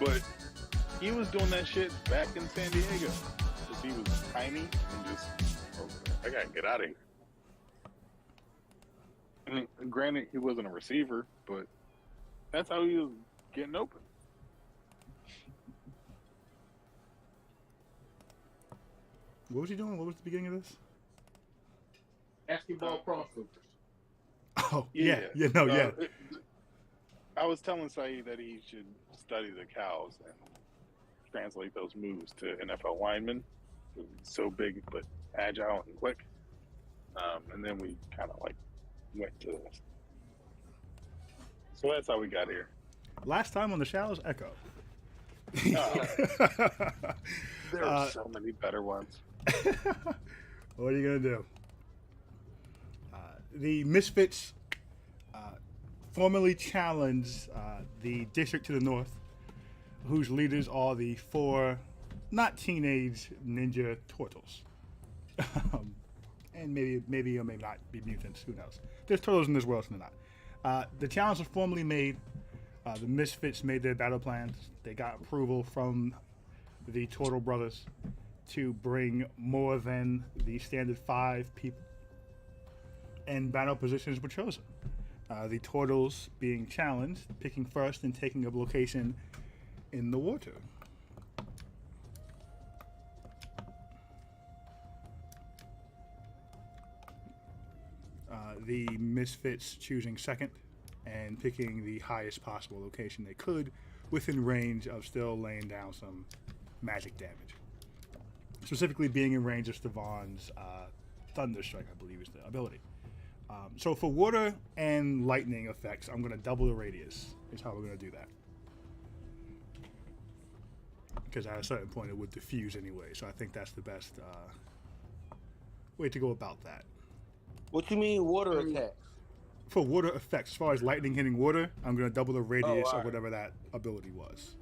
But he was doing that shit back in San Diego. Because he was tiny and just, oh, I gotta get out of here. And granted, he wasn't a receiver, but that's how he was getting open. What was he doing? What was the beginning of this? Basketball crossovers. Oh, yeah. I was telling Saeed that he should study the cows and translate those moves to NFL linemen. So big, but agile and quick. And then we kind of like went to this. So that's how we got here. Last time on the Shallows, Echo. There are so many better ones. What are you going to do? The Misfits formally challenged the district to the north, whose leaders are the four not teenage ninja turtles. And maybe or maybe not be mutants, who knows. There's turtles in this world, so they're not. The challenge was formally made. The Misfits made their battle plans. They got approval from the Turtle Brothers to bring more than the standard 5 people, and battle positions were chosen. The Turtles being challenged, picking first and taking a location in the water. The Misfits choosing second and picking the highest possible location they could within range of still laying down some magic damage. Specifically being in range of Stevan's Thunder Strike, I believe is the ability. So for water and lightning effects, I'm going to double the radius is how we're going to do that. Because at a certain point it would diffuse anyway, so I think that's the best way to go about that. What you mean water attacks? For water effects, as far as lightning hitting water, I'm going to double the radius right. of whatever that ability was.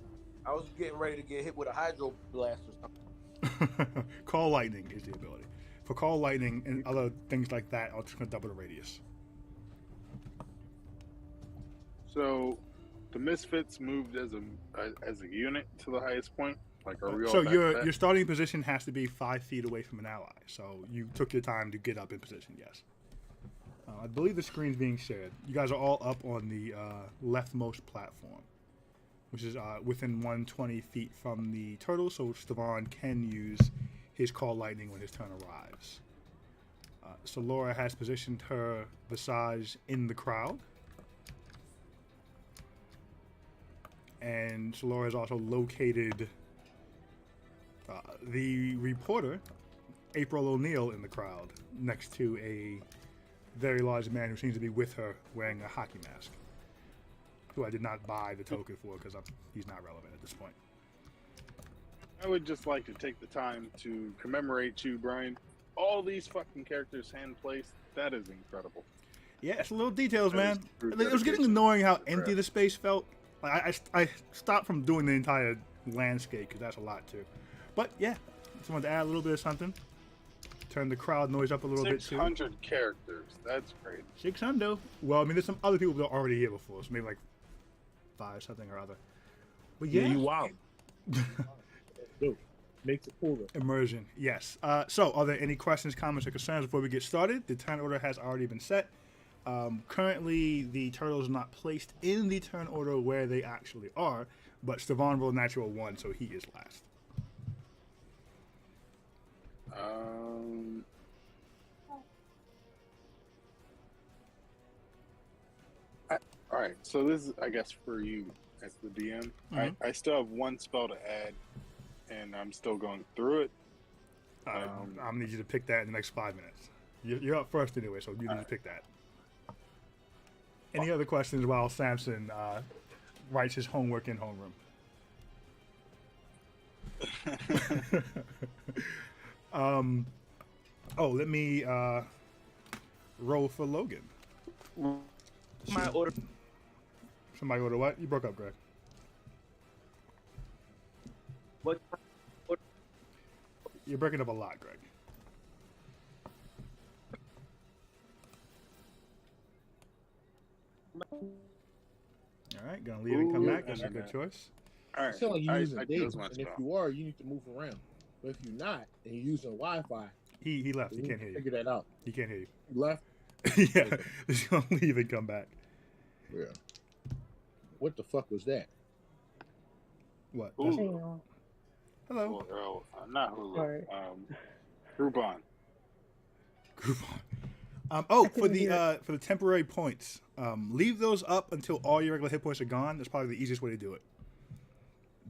I was getting ready to get hit with a hydro blast or something. Call lightning is the ability. For call lightning and other things like that, I'm just going to double the radius. So the Misfits moved as a unit to the highest point. Like, are we all So back your starting position has to be 5 feet away from an ally. So you took your time to get up in position. Yes. I believe the screen's being shared. You guys are all up on the leftmost platform, which is within 120 feet from the turtle. So Stevan can use his call lightning when his turn arrives. So Laura has positioned her Visage in the crowd. And so Laura has also located the reporter, April O'Neil, in the crowd, next to a very large man who seems to be with her wearing a hockey mask, who I did not buy the token for because he's not relevant at this point. I would just like to take the time to commemorate you, Brian. All these fucking characters hand placed. That is incredible. Yeah, it's little details, man. true It was getting dedication. annoying how empty the space felt. I stopped from doing the entire landscape because that's a lot too. But yeah, just wanted to add a little bit of something. Turn the crowd noise up a little bit too. 600 characters. That's great. 600. Well, I mean, there's some other people that are already here before, so maybe like 5 something or other. But yeah, you wow. Dude, makes it cooler. Immersion, yes. So, are there any questions, comments, or concerns before we get started? The turn order has already been set. Currently, the turtles are not placed in the turn order where they actually are, but Stevan rolled a natural 1, so he is last. All right, so this is, I guess, for you as the DM. Mhm. I still have 1 spell to add, and I'm still going through it. I'm going to need you to pick that in the next 5 minutes. You're up first anyway, so you need to pick that. Any other questions while Samson writes his homework in homeroom? Let me roll for Logan. My order. Somebody order what? You broke up, Greg. What? You're breaking up a lot, Greg. All right, gonna leave and come back. That's a good choice. All It right. sounds like you're using I data, chose my and if spell. you are, you need to move around. But if you're not, and you're using Wi-Fi, He left. you He need can't to hear you. figure that out. He can't hear you. You left. Yeah, Okay. he's gonna leave and come back. Yeah. What the fuck was that? What? Ooh. That's- Hey, y'all. Hello. Well, not Hulu. Sorry. Groupon. Groupon. I For couldn't hear the temporary points, leave those up until all your regular hit points are gone. That's probably the easiest way to do it.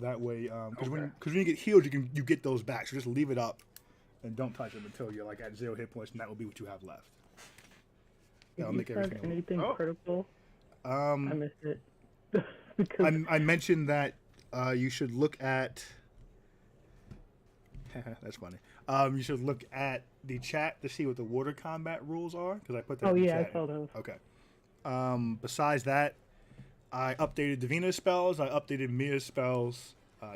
That way, because when you get healed, you get those back. So just leave it up and don't touch them until you're like at 0 hit points, and that will be what you have left. That'll Did make you have everything. anything Oh. critical? I missed it. because I mentioned that you should look at. That's funny. You should look at the chat to see what the water combat rules are because I put that. oh in the yeah, I chat. saw those. Okay. Besides that, I updated Davina's spells. I updated Mia's spells.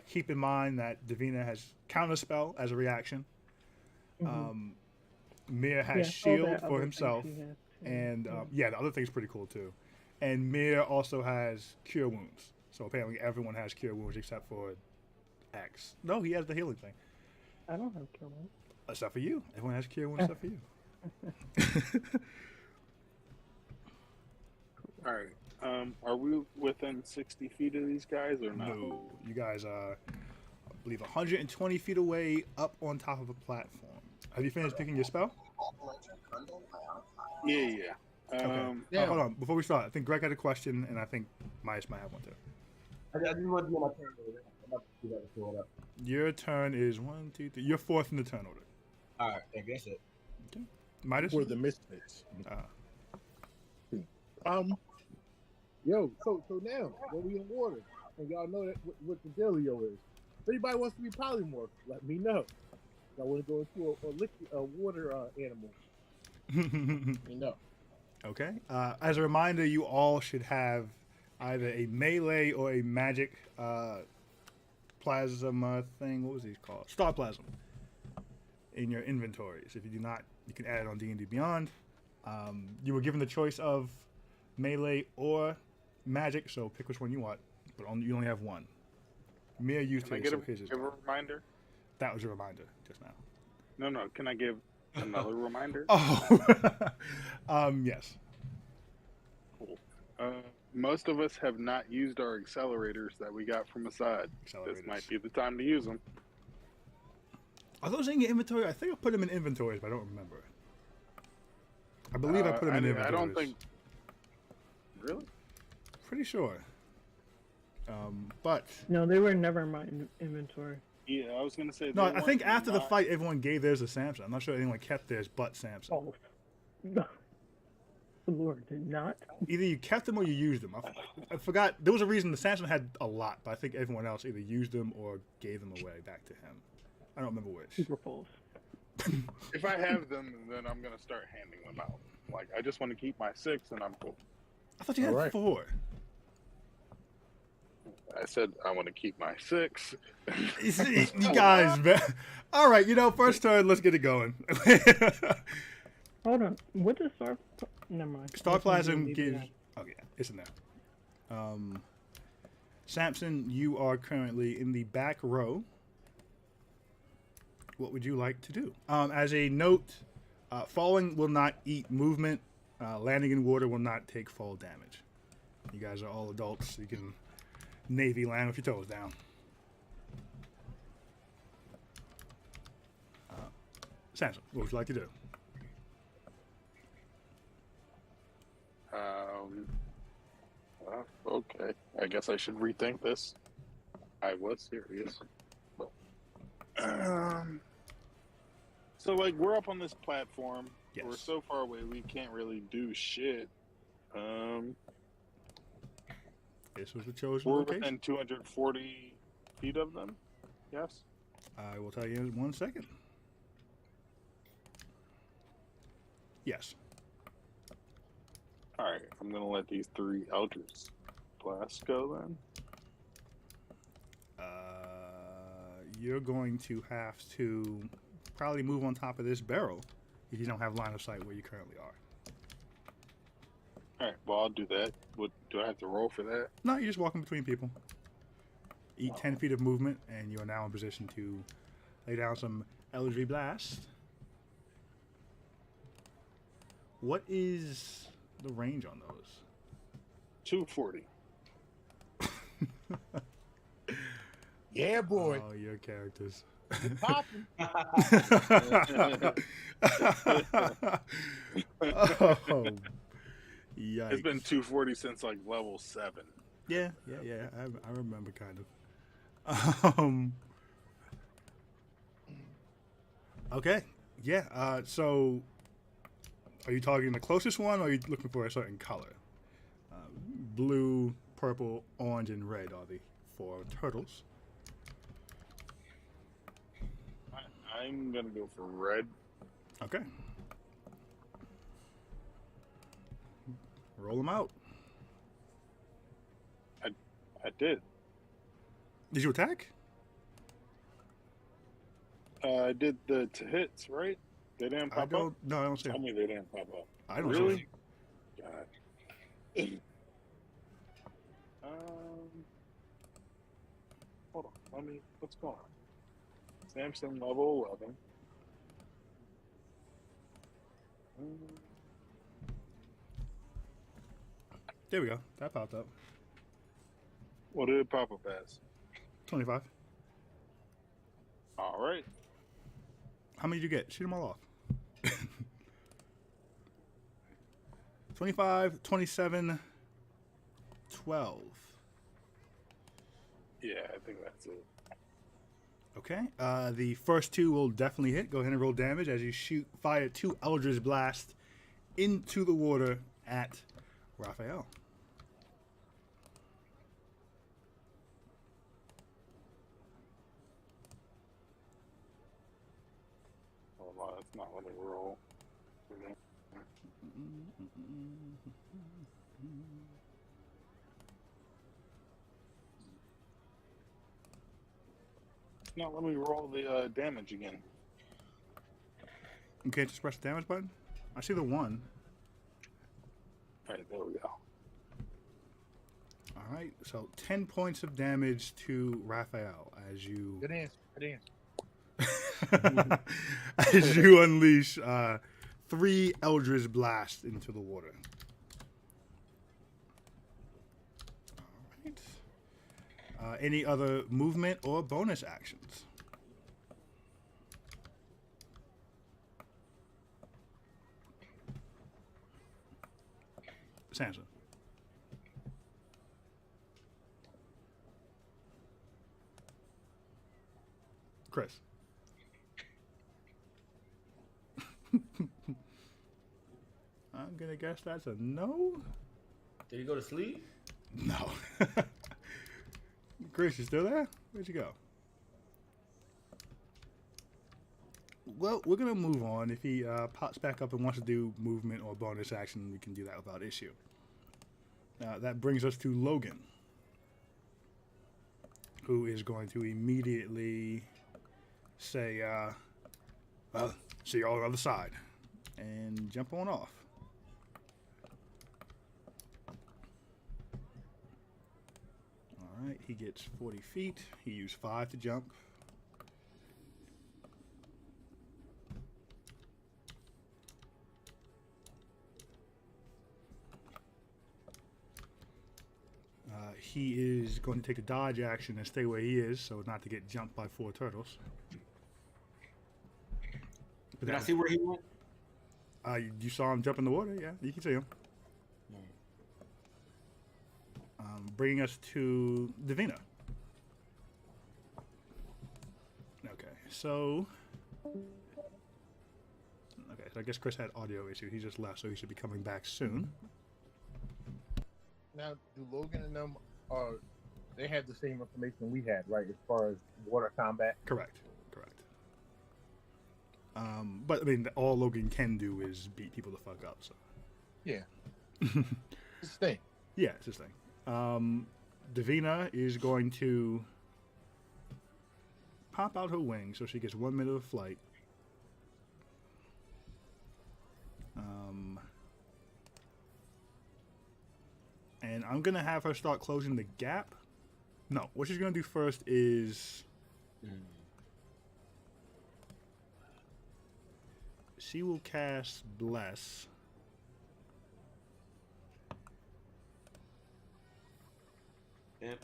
Keep in mind that Davina has counterspell as a reaction. Mhm. Mia has Yeah, I saw shield that for other thing himself, she had, too. and the other thing's pretty cool too. And Mia also has cure wounds. So apparently everyone has cure wounds except for X. No, he has the healing thing. I don't have kill wounds. Except for you. Everyone has cure wounds except for you. All right. Are we within 60 feet of these guys or not? No, you guys are, I believe, 120 feet away up on top of a platform. Have you finished picking your spell? Yeah. Okay. Yeah. Hold on. Before we start, I think Greg had a question, and I think Myers might have one too. I just want to do my turn over there. I'm about to do that to fill it up. Your turn is 1, 2, 3. You're fourth in the turn order. All right, thank you. That's it. Midas? For the misfits. Uh, Yo, so now when we in water, and y'all know that what the dealio is. If anybody wants to be polymorph, let me know. I want to go into a water animal. You know. Okay. As a reminder, you all should have either a melee or a magic plasma thing. What was these called? Star plasm. In your inventories. If you do not, you can add it on D&D Beyond. You were given the choice of melee or magic, so pick which one you want. But you only have one. Mia used Can I his, get so a, his is give a gone. reminder? That was a reminder just now. No. Can I give another reminder? Oh, yes. Most of us have not used our accelerators that we got from Assad. This Accelerators. might be the time to use them. Are those in your inventory? I think I put them in inventories, but I don't remember. I believe I put them in inventories. I don't think. Really? Pretty sure. But No, they were never in my inventory. Yeah, I was gonna say. no, they I think weren't after the not- fight, everyone gave theirs to Samson. I'm not sure anyone kept theirs but Samson. Oh, no. The Lord did not. Either you kept them or you used them. I forgot. There was a reason the Samson had a lot, but I think everyone else either used them or gave them away back to him. I don't remember which. Super Bowls. If I have them, then I'm gonna start handing them out. Like I just want to keep my 6, and I'm cool. I thought you had Alright. 4. I said I want to keep my 6. You guys, man. All right, first turn. Let's get it going. Hold on. What does Star? Never mind. Star This one's Plasm gonna be gives. bad. Oh yeah, it's in there. Samson, you are currently in the back row. What would you like to do? As a note, falling will not eat movement. Landing in water will not take fall damage. You guys are all adults. So you can Navy land with your toes down. Samson, what would you like to do? Well, okay. I guess I should rethink this. I was serious. So, like, we're up on this platform. Yes. We're so far away, we can't really do shit. This was the chosen We're location. within 240 feet of them. Yes. I will tell you in 1 second. Yes. All right. I'm gonna let these 3 Eldritch blasts go then. You're going to have to probably move on top of this barrel if you don't have line of sight where you currently are. All right. Well, I'll do that. What do I have to roll for that? No, you're just walking between people. eat 10 feet of movement, and you are now in position to lay down some Eldritch Blast. What is the range on those? 240. Yeah, boy. Oh, your characters. Popping. Oh, yikes. It's been 240 since like level 7. Yeah. I remember kind of. Okay. Yeah. So, are you targeting the closest one, or are you looking for a certain color? Blue, purple, orange, and red are the 4 turtles. I'm gonna go for red. Okay. Roll them out. I did. Did you attack? I did the hits, right? They didn't pop up. No, I don't see Tell them. me they didn't pop up. I don't Really? see them. God. Hold on. What's going on? Samson level 11. There we go. That popped up. What did it pop up as? 25. All right. How many did you get? Shoot them all off. 25, 27, 12. Yeah, I think that's it. Okay. The first 2 will definitely hit. Go ahead and roll damage as you fire 2 Eldritch Blast into the water at Raphael. Hold on, it's not letting me roll. It's not letting me roll the damage again. You can't just press the damage button? I see the 1. All right, there we go. All right. So 10 points of damage to Raphael as you... Good answer. Good answer. as you unleash 3 Eldritch Blasts into the water. All right. Any other movement or bonus actions? Samson. Chris. I'm gonna guess that's a no. Did he go to sleep? No. Chris, you still there? Where'd you go? Well, we're gonna move on. If he pops back up and wants to do movement or bonus action, we can do that without issue. That brings us to Logan, who is going to immediately say, well, see you all on the other side, and jump on off. All right, he gets 40 feet. He used 5 to jump. He is going to take a dodge action and stay where he is, so not to get jumped by 4 turtles. But Did I see where he went? you saw him jump in the water? Yeah, you can see him. Bringing us to Davina. Okay, so I guess Chris had audio issue. He just left, so he should be coming back soon. Now, do Logan and them they have the same information we had, right? As far as water combat. Correct. But I mean, all Logan can do is beat people the fuck up. So Yeah. It's the thing. yeah, it's his thing. Davina is going to pop out her wing, so she gets 1 minute of flight. And I'm gonna have her start closing the gap No, what she's gonna do first is she will cast Bless. Yep.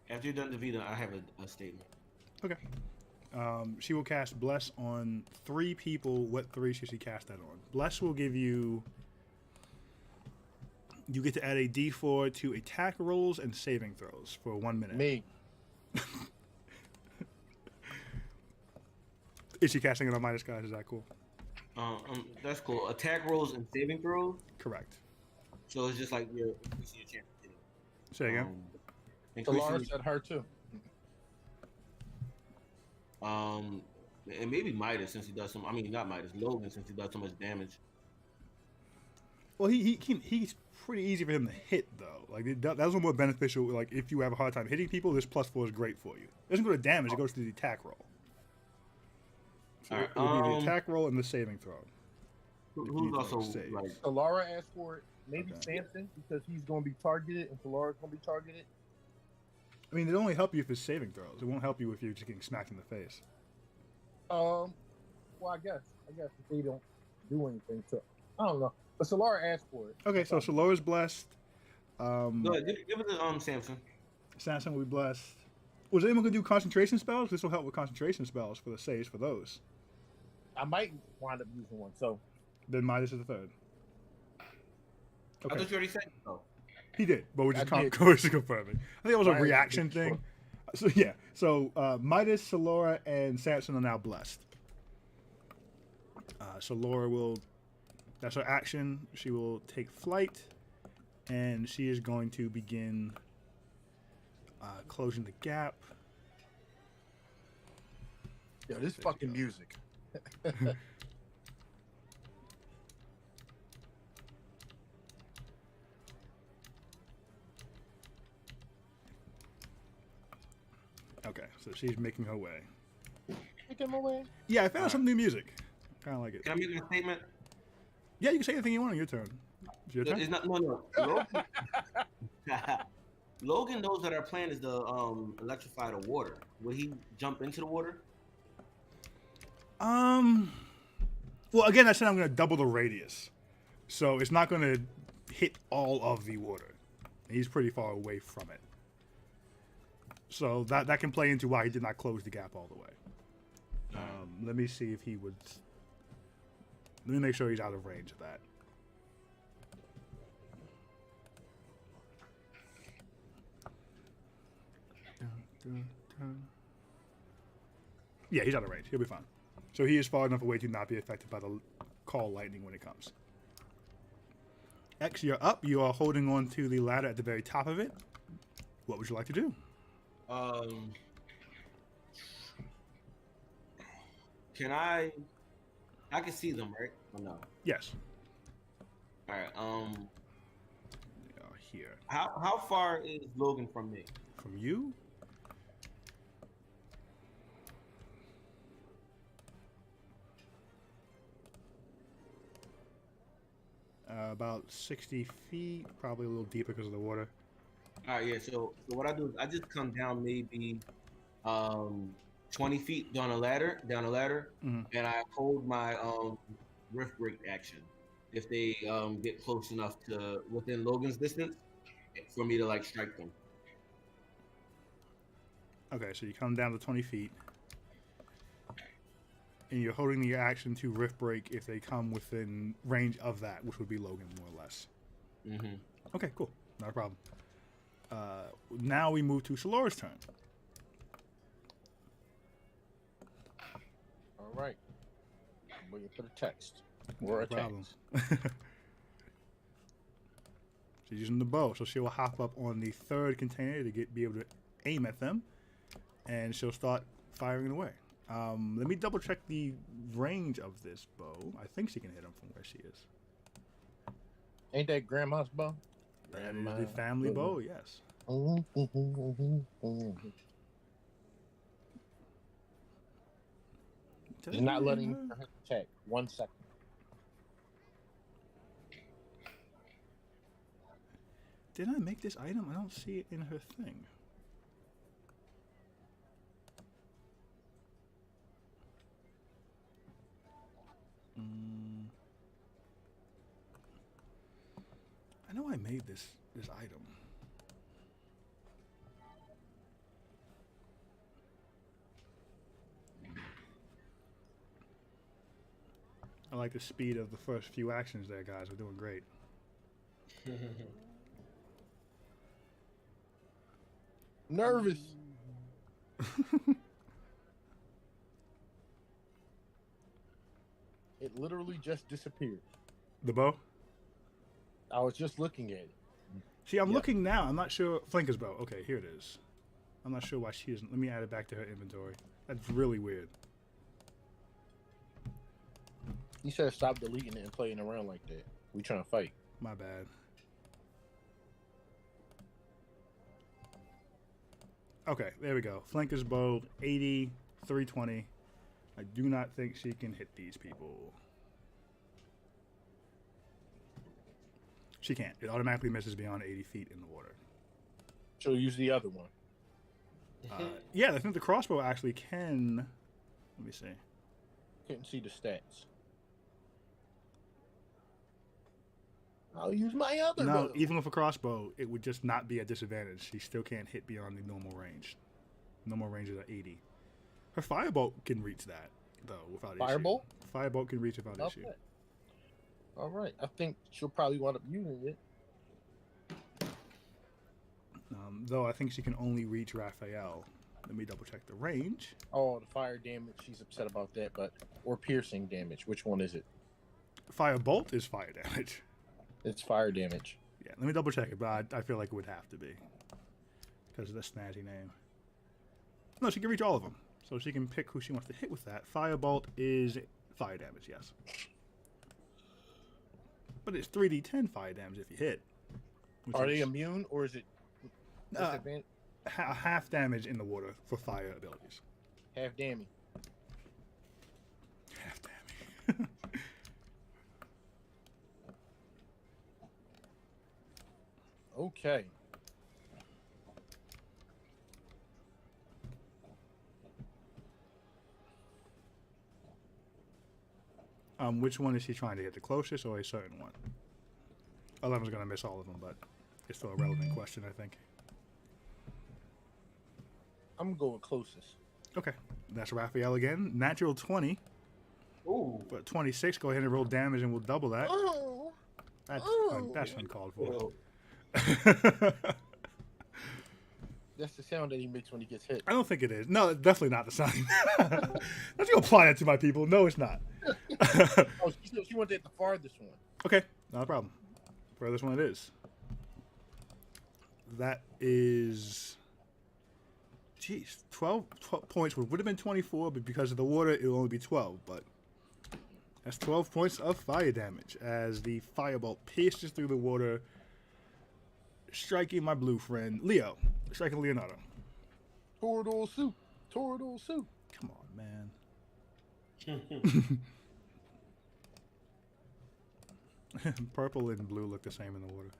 After you're done, Davida, I have a statement. Okay. She will cast Bless on 3 people. What 3 should she cast that on? Bless will give you. You get to add a D4 to attack rolls and saving throws for 1 minute. Me. Is she casting it on Midas, guys? Is that cool? That's cool. Attack rolls and saving throws. Correct. So it's just like your increasing your chance of hitting. Say again. Laura said her too. And maybe Midas since he does some. I mean, not Midas. Logan since he does so much damage. Well, he's pretty easy for him to hit though. Like that's more beneficial. Like if you have a hard time hitting people, this +4 is great for you. It doesn't go to damage; it goes to the attack roll. So it will be the attack roll and the saving throw. Who's also saves. like? So Laura asked for it. Maybe Okay. Samson because he's going to be targeted and Laura's going to be targeted. I mean, it only help you if it's saving throws. It won't help you if you're just getting smacked in the face. Well, I guess if they don't do anything to, I don't know. But Solara asked for it. Okay, so Laura's blessed. Go ahead, give it to Samson. Samson will be blessed. Was anyone going to do concentration spells? This will help with concentration spells for the saves for those. I might wind up using one. So Then Midas is the third. I thought you already said so. He did, but we're just I did. confirming. I think it was a Midas reaction is thing. So yeah, so Midas, Solora, and Samson are now blessed. So Laura will, that's her action. She will take flight, and she is going to begin closing the gap. yeah, this fucking music. Okay, so she's making her way. Making my way. Yeah, I found some new music. Kind of like it. Can I make a statement? Yeah, you can say anything you want on your turn. It's your turn. It's not no. Logan, Logan knows that our plan is to electrify the water. Would he jump into the water? Well, again, I said I'm going to double the radius, so it's not going to hit all of the water. He's pretty far away from it, so that can play into why he did not close the gap all the way. Let me see if he would. Let me make sure he's out of range of that. Yeah, he's out of range. He'll be fine. So he is far enough away to not be affected by the call lightning when it comes. X, you're up. You are holding on to the ladder at the very top of it. What would you like to do? Can I can see them, right? Or no? Yes. All right. They are here. How far is Logan from me? From you? About 60 feet, probably a little deeper because of the water. All right, yeah. So what I do is I just come down maybe 20 feet down a ladder, Mhm. and I hold my rift break action. If they get close enough to within Logan's distance, for me to like strike them. Okay, so you come down to 20 feet. And you're holding your action to rift break if they come within range of that, which would be Logan, more or less. Mm-hmm. Okay, cool. Not a problem. Now we move to Shalora's turn. All right. I'm waiting for the text. Or a problem. text. She's using the bow, so she will hop up on the third container to be able to aim at them, and she'll start firing it away. Let me double check the range of this bow. I think she can hit him from where she is. Ain't that grandma's bow? That is the family bow, yes. He's not letting her check. 1 second. Did I make this item? I don't see it in her thing. I know I made this item. I like the speed of the first few actions there, guys. We're doing great. Nervous. It literally just disappeared. The bow? I was just looking at it. See, I'm looking now. I'm not sure. Flanker's bow. Okay, here it is. I'm not sure why she isn't. Let me add it back to her inventory. That's really weird. You should have stopped deleting it and playing around like that. We trying to fight. My bad. Okay, there we go. Flanker's bow, 80, 320. I do not think she can hit these people. She can't. It automatically misses beyond 80 feet in the water. She'll use the other one. Yeah, I think the crossbow actually can. Let me see. Couldn't see the stats. I'll use my other No, bow. even with a crossbow, it would just not be a disadvantage. She still can't hit beyond the normal range. Normal range is at 80. Her firebolt can reach that, though, without Firebolt? issue. Firebolt can reach without issue. Okay. All right. I think she'll probably wind up using it. Though I think she can only reach Raphael. Let me double check the range. Oh, the fire damage. She's upset about that, or piercing damage. Which one is it? Firebolt is fire damage. It's fire damage. Yeah, let me double check it, but I feel like it would have to be. Because of the snazzy name. No, she can reach all of them. So she can pick who she wants to hit with that. Firebolt is fire damage, yes. But it's 3d10 fire damage if you hit. Are they immune, or is it half damage in the water for fire abilities? half damage? Half damage. Okay. Which one is she trying to get? The closest or a certain one? 11's going to miss all of them, but it's still a relevant question, I think. I'm going closest. Okay. That's Raphael again. Natural 20. Ooh. But 26, go ahead and roll damage and we'll double that. Oh. That's uncalled for. That's the sound that he makes when he gets hit. I don't think it is. No, it's definitely not the sound. Let's go apply that to my people. No, it's not. Oh, she wanted the farthest one. Okay, not a problem. Furthest one it is. That is... Jeez, 12 points. Would have been 24, but because of the water, it will only be 12. But that's 12 points of fire damage as the firebolt pierces through the water, striking my blue friend, Leo. Striking Leonardo. Toradol soup. Toradol soup. Come on, man. Purple and blue look the same in the water.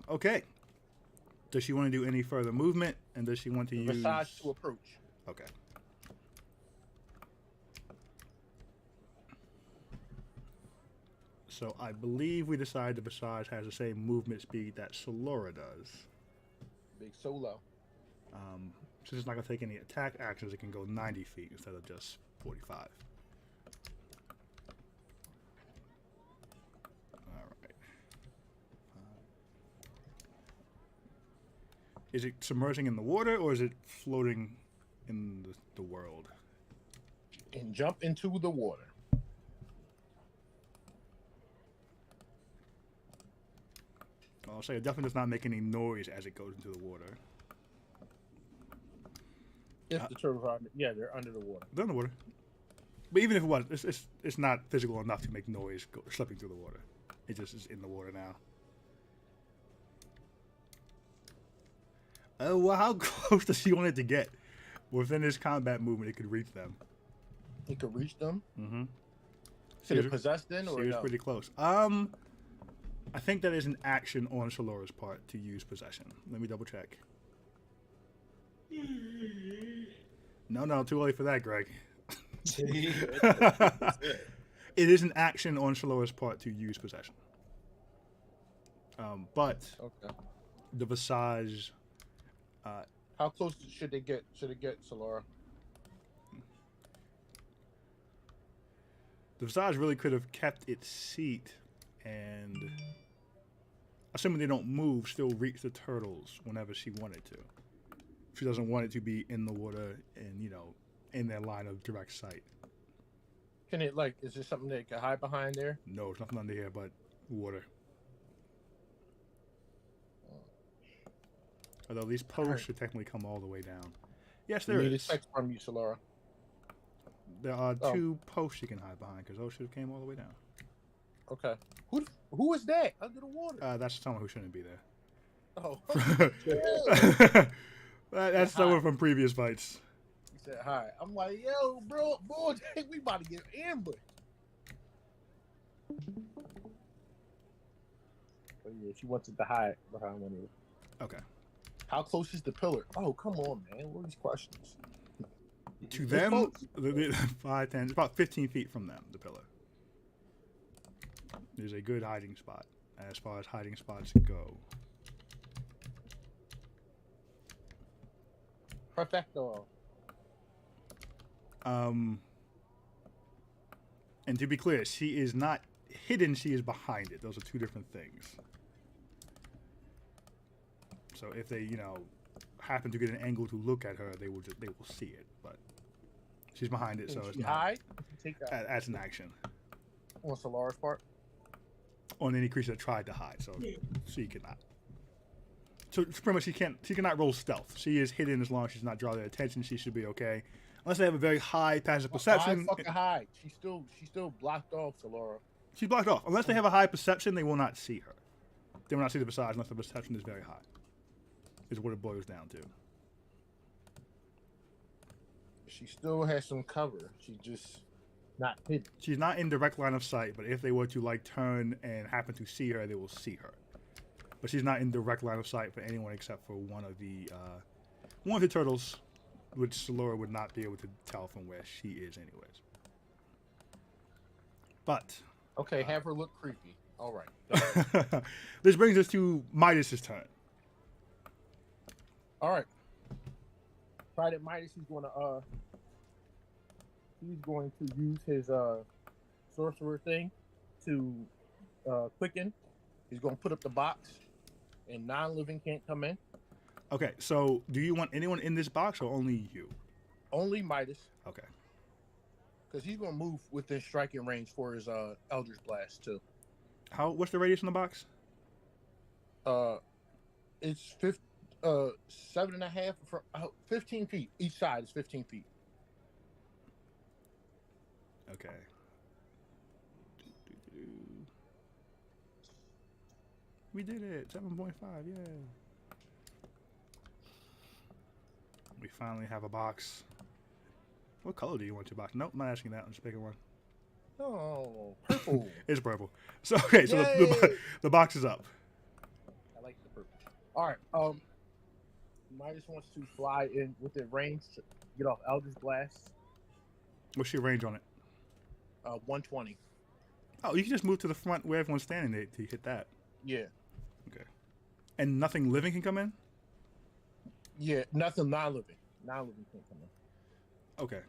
Okay. Does she want to do any further movement? And does she want to use... Besides to approach. Okay. So I believe we decided the Visage has the same movement speed that Solora does. Big solo. Since it's not going to take any attack actions, it can go 90 feet instead of just 45. Alright. Is it submerging in the water or is it floating in the world? And jump into the water. I'll say it definitely does not make any noise as it goes into the water. If the turtles are, they're under the water. They're in the water. But even if it was, it's not physical enough to make noise slipping through the water. It just is in the water now. Oh, well, how close does she want it to get? Within this combat movement, it could reach them. It could reach them? Mm-hmm. Could it possess then, or she was no? pretty close. I think that is an action on Solora's part to use possession. Let me double check. No, too early for that, Greg. It is an action on Solora's part to use possession. But Okay. the Visage. How close should it get, Solara? The Visage really could have kept its seat and, assuming they don't move, still reach the turtles whenever she wanted to. She doesn't want it to be in the water and, in their line of direct sight. Can it, is there something that can hide behind there? No, there's nothing under here but water. Although these posts should technically come all the way down. Yes, there Need a is. text from you, Solara. There are 2 posts you can hide behind because those should have came all the way down. Okay. Who is that under the water? That's someone who shouldn't be there. Oh. That's someone from previous fights. He said hi. I'm like, yo, bro, boy, we about to get ambushed. But yeah, she wanted to hide behind one of them. Okay. How close is the pillar? Oh, come on, man. What are these questions? To It's them, close. 5, 10, it's about 15 feet from them, the pillar. There's a good hiding spot as far as hiding spots go. Perfecto. And to be clear, she is not hidden, she is behind it. Those are 2 different things. So if they, happen to get an angle to look at her, they will see it. But she's behind it, so Can it's she not. hide? Take that As an action on Solara's part. on any creature that tried to hide, so she cannot. So pretty much she cannot roll stealth. She is hidden as long as she's not drawing their attention. She should be okay, unless they have a very high passive perception. Why fucking hide? She's still blocked off, Solara. She's blocked off. Unless they have a high perception, they will not see her. They will not see the Visage unless the perception is very high. Is what it boils down to. She still has some cover. She just not hidden. She's not in direct line of sight, but if they were to turn and happen to see her, they will see her. But she's not in direct line of sight for anyone except for one of the turtles, which Solora would not be able to tell from where she is, anyways. But Okay, have her look creepy. All right. this brings us to Midas's turn. All right. Private Midas, he's going to use his sorcerer thing to quicken. He's going to put up the box, and non-living can't come in. Okay, so do you want anyone in this box or only you? Only Midas, Okay. because he's going to move within striking range for his Eldritch Blast too. What's the radius in the box? It's 7.5 from 15 feet. Each side is 15 feet. Okay. We did it. 7.5. Yay. We finally have a box. What color do you want your box? Nope, I'm not asking that. I'm just picking one. Oh, purple. It's purple. So okay, so the box is up. I like the purple. All right. Midas wants to fly in within range to get off Eldritch Blast. What's your range on it? 120. Oh, you can just move to the front where everyone's standing to hit that. Yeah. Okay. And nothing living can come in? Yeah. Nothing non-living. Non-living can't come in. Okay.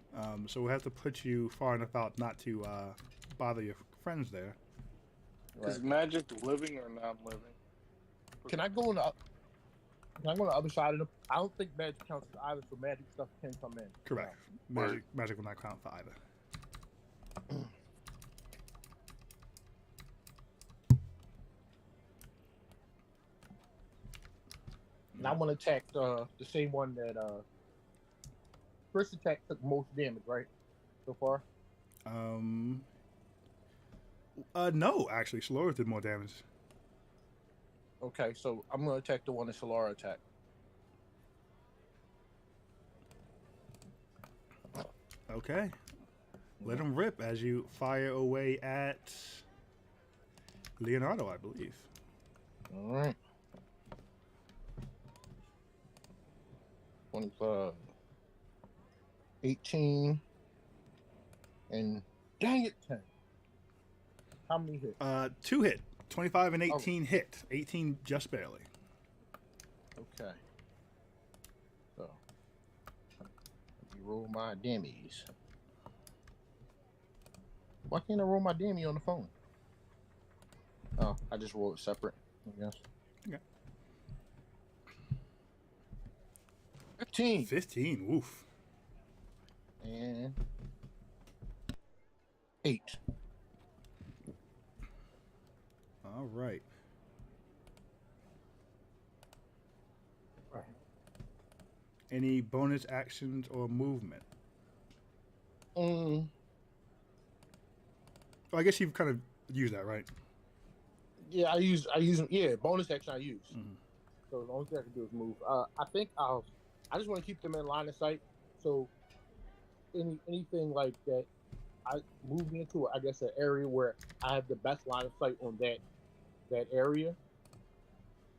So we'll have to put you far enough out not to bother your friends there. Is magic living or non-living? Can I go on the other side of them? I don't think magic counts as either, so magic stuff can come in. Correct. Magic will not count for either. And I want to attack the same one that first attack took most damage, right? So far. No, actually, Solora did more damage. Okay, so I'm gonna attack the one that Solara attacked. Okay. Let him rip as you fire away at Leonardo, I believe. All right. 25, 18, and dang it, 10. How many hits? 2 hit. 25 and 18 hit. 18 just barely. Okay. So, let me roll my dammies. Why can't I roll my dammy on the phone? Oh, I just roll it separate, I guess. Okay. 15. 15. Woof. And 8. All right. Right. Any bonus actions or movement? Mm, Oh, I guess you've kind of used that, right? yeah, I use them. Yeah, bonus action I use. Mhm. So the only thing I can do is move. I think I just want to keep them in line of sight. So anything like that, I move me into, I guess, an area where I have the best line of sight on that area,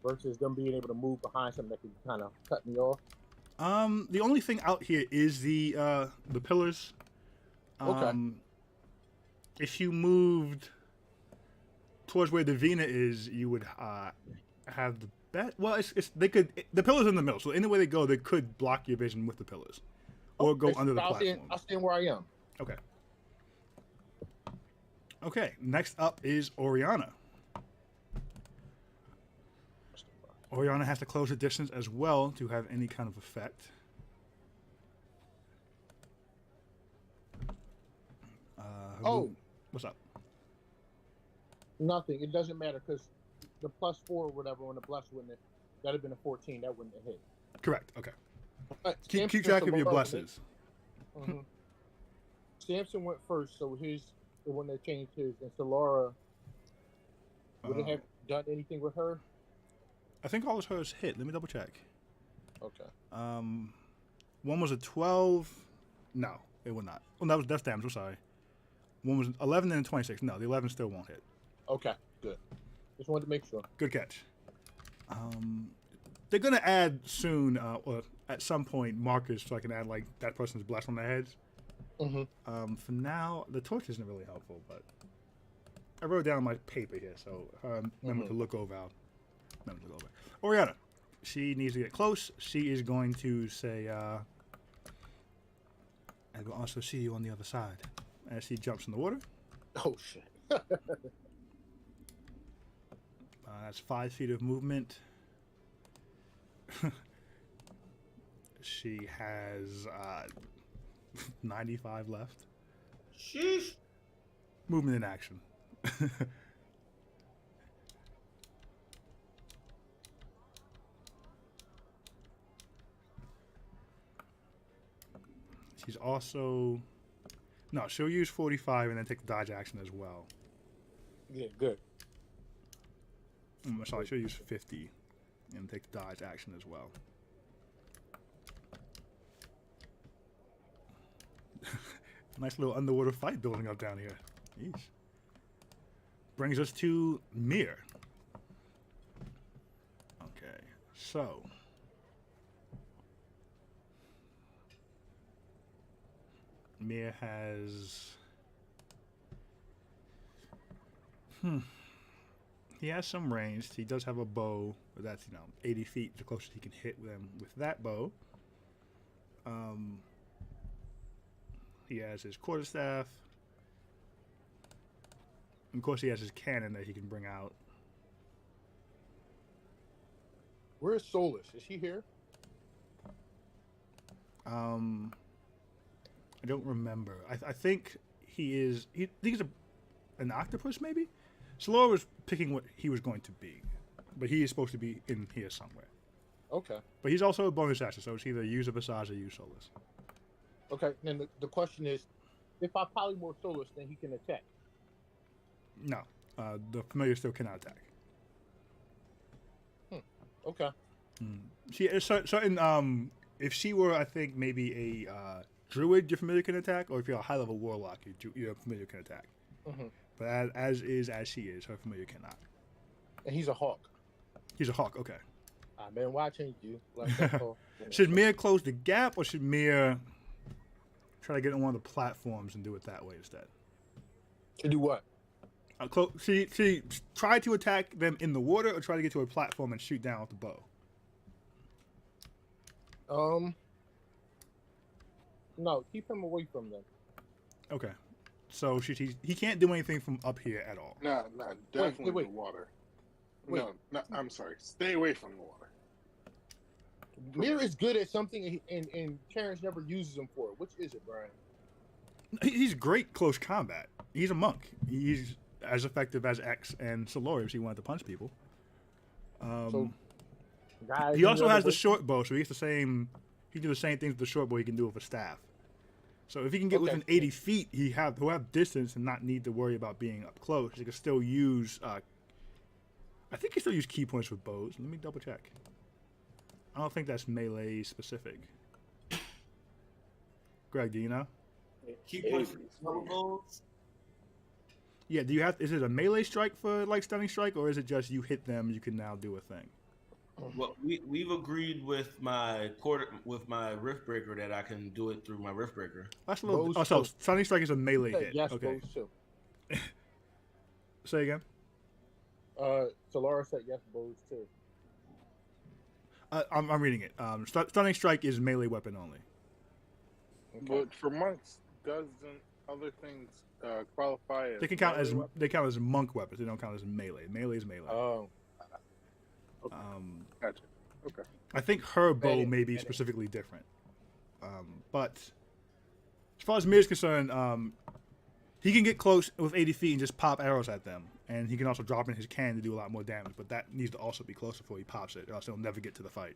versus them being able to move behind something that can kind of cut me off. The only thing out here is the pillars. Okay. If you moved towards where the Vina is, you would have the bet. Well, the pillars in the middle, so anywhere they go, they could block your vision with the pillars, or go under the platform. I'll stand where I am. Okay. Okay. Next up is Oriana. Oriana has to close the distance as well to have any kind of effect. What's up? Nothing. It doesn't matter because the +4 or whatever on the bless wouldn't have, that'd have been a 14. That wouldn't have hit. Correct. Okay. Samson Keep track of your Laura blesses. Samson went first, so the one that changed his, and Solara, would it have done anything with her? I think all of hers hit. Let me double check. Okay. One was a 12. No, it would not. Well, that's damage. I'm sorry. One was 11 and a 26. No, the 11 still won't hit. Okay, good. Just wanted to make sure. Good catch. They're gonna add soon, or at some point, markers so I can add like that person's bless on their heads. Mm-hmm. For now, the torch isn't really helpful, but I wrote down my paper here, so remember to look over. Oriana, she needs to get close. She is going to say, "I will also see you on the other side." As she jumps in the water. Oh shit. That's 5 feet of movement. She has 95 left. Sheesh. Movement in action. She's also... No, she'll use 45 and then take the dodge action as well. Yeah, good. Sorry, she'll use 50 and take the dodge action as well. Nice little underwater fight building up down here. Jeez. Brings us to Mir. Okay, so... Mir has... He has some range. He does have a bow, but that's, 80 feet, the closest he can hit them with that bow. He has his quarterstaff. And of course, he has his cannon that he can bring out. Where's Solus? Is he here? I don't remember. I think he is... he's an octopus, maybe? Solara was picking what he was going to be, but he is supposed to be in here somewhere. Okay. But he's also a bonus action, so it's either use a Visage or use Solus. Okay, then the question is, if I polymorph Solus, then he can attack. No, the familiar still cannot attack. Okay. She is certain. If she were, I think maybe a druid, your familiar can attack, or if you're a high level warlock, your familiar can attack. But as she is, her familiar cannot. And he's a hawk. He's a hawk. Okay. I've been watching you. Like that's all. Should Mia close the gap, or should Mia try to get on one of the platforms and do it that way instead? To do what? She try to attack them in the water, or try to get to a platform and shoot down with the bow. No, keep him away from them. Okay. So he can't do anything from up here at all. No, definitely wait. the water. Wait. No, I'm sorry. Stay away from the water. Mir is good at something, and Terrence never uses him for it. Which is it, Brian? He's great close combat. He's a monk. He's as effective as X and Solori if he wanted to punch people. Guys, He also has the short bow, so he can do the same things with the short bow he can do with a staff. So if he can get within 80 feet, he'll have distance and not need to worry about being up close. He can still use, I think he still use key points with bows. Let me double check. I don't think that's melee specific. Greg, do you know? Keep points for bows. Yeah, is it a melee strike for like stunning strike, or is it just you hit them, you can now do a thing? Well, we've agreed with my Rift Breaker that I can do it through my Rift Breaker. That's a little. Oh, so stunning strike is a melee hit. Yes, Okay. bows too. Say again. Solara said yes, bows too. I'm reading it. Stunning strike is melee weapon only. Okay. But for monks, doesn't other things qualify as? They can count as melee monk weapons. They don't count as melee. Melee is melee. Oh. Okay. Gotcha. Okay. I think her bow Melee, may be melee. specifically different. But as far as Mir's concerned, he can get close with 80 feet and just pop arrows at them. And he can also drop in his cannon to do a lot more damage. But that needs to also be close before he pops it, or else he'll never get to the fight.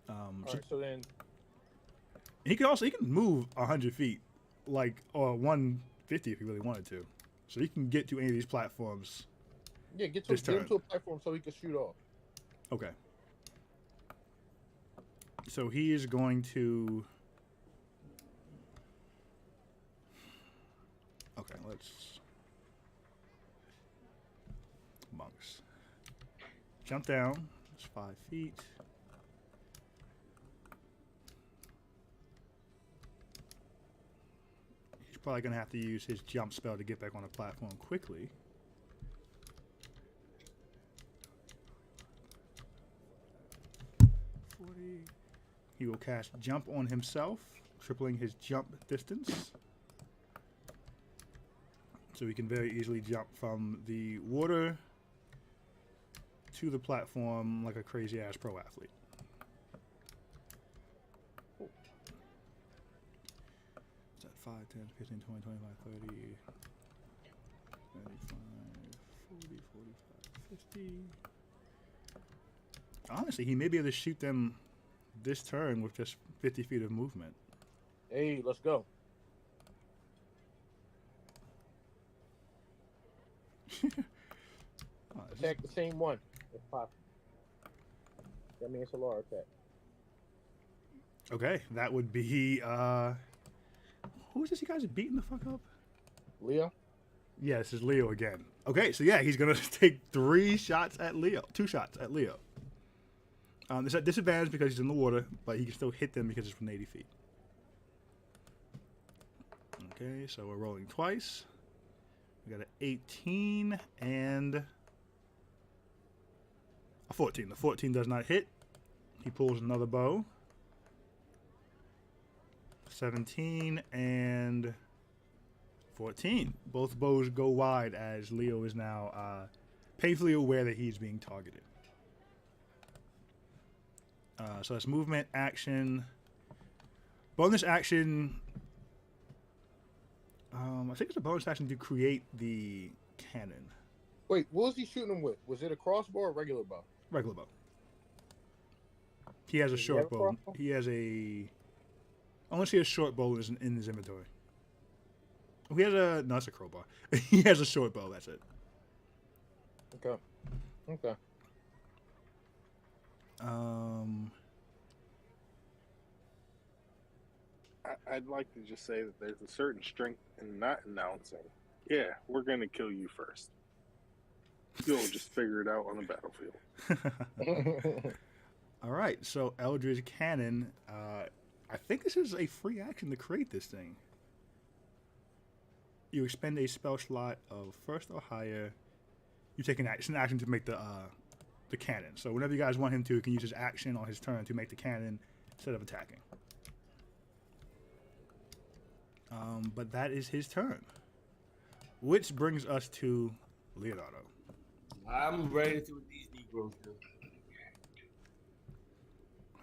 All right, so then He can move 100 feet, or 150 if he really wanted to. So he can get to any of these platforms. yeah, get This him turn. to a platform so he can shoot off. Okay. So he is going to. Okay, let's. Monks. Jump down. It's 5 feet. He's probably going to have to use his jump spell to get back on the platform quickly. He will cast Jump on himself, tripling his jump distance. So he can very easily jump from the water to the platform like a crazy-ass pro athlete. Is that 5, 10, 15, 20, 25, 30, 35, 40, 45, 50... Honestly, he may be able to shoot them this turn with just 50 feet of movement. Hey, let's go. Attack the same one if possible. That means Solara attack. Okay, that would be who is this you guys are beating the fuck up? Leo? Yeah, this is Leo again. Okay, so yeah, he's gonna take 2 shots at Leo. It's at disadvantage because he's in the water, but he can still hit them because it's from 80 feet. Okay, so we're rolling twice. We got an 18 and a 14. The 14 does not hit. He pulls another bow. 17 and 14. Both bows go wide as Leo is now painfully aware that he's being targeted. So that's movement, action, bonus action. I think it's a bonus action to create the cannon. Wait, what was he shooting him with? Was it a crossbow or a regular bow? Regular bow. He has a Does he short have a bow. crossbow? He has a. I want to see a short bow in his inventory. He has a. No, that's a crowbar. He has a short bow. That's it. Okay. I'd like to just say that there's a certain strength in not announcing. Yeah, we're gonna kill you first. You'll just figure it out on the battlefield. All right, so Eldritch Cannon. I think this is a free action to create this thing. You expend a spell slot of first or higher. You take an action to make the cannon. So whenever you guys want him to, he can use his action on his turn to make the cannon instead of attacking. But that is his turn. Which brings us to Leonardo. I'm ready to see what these Negroes do.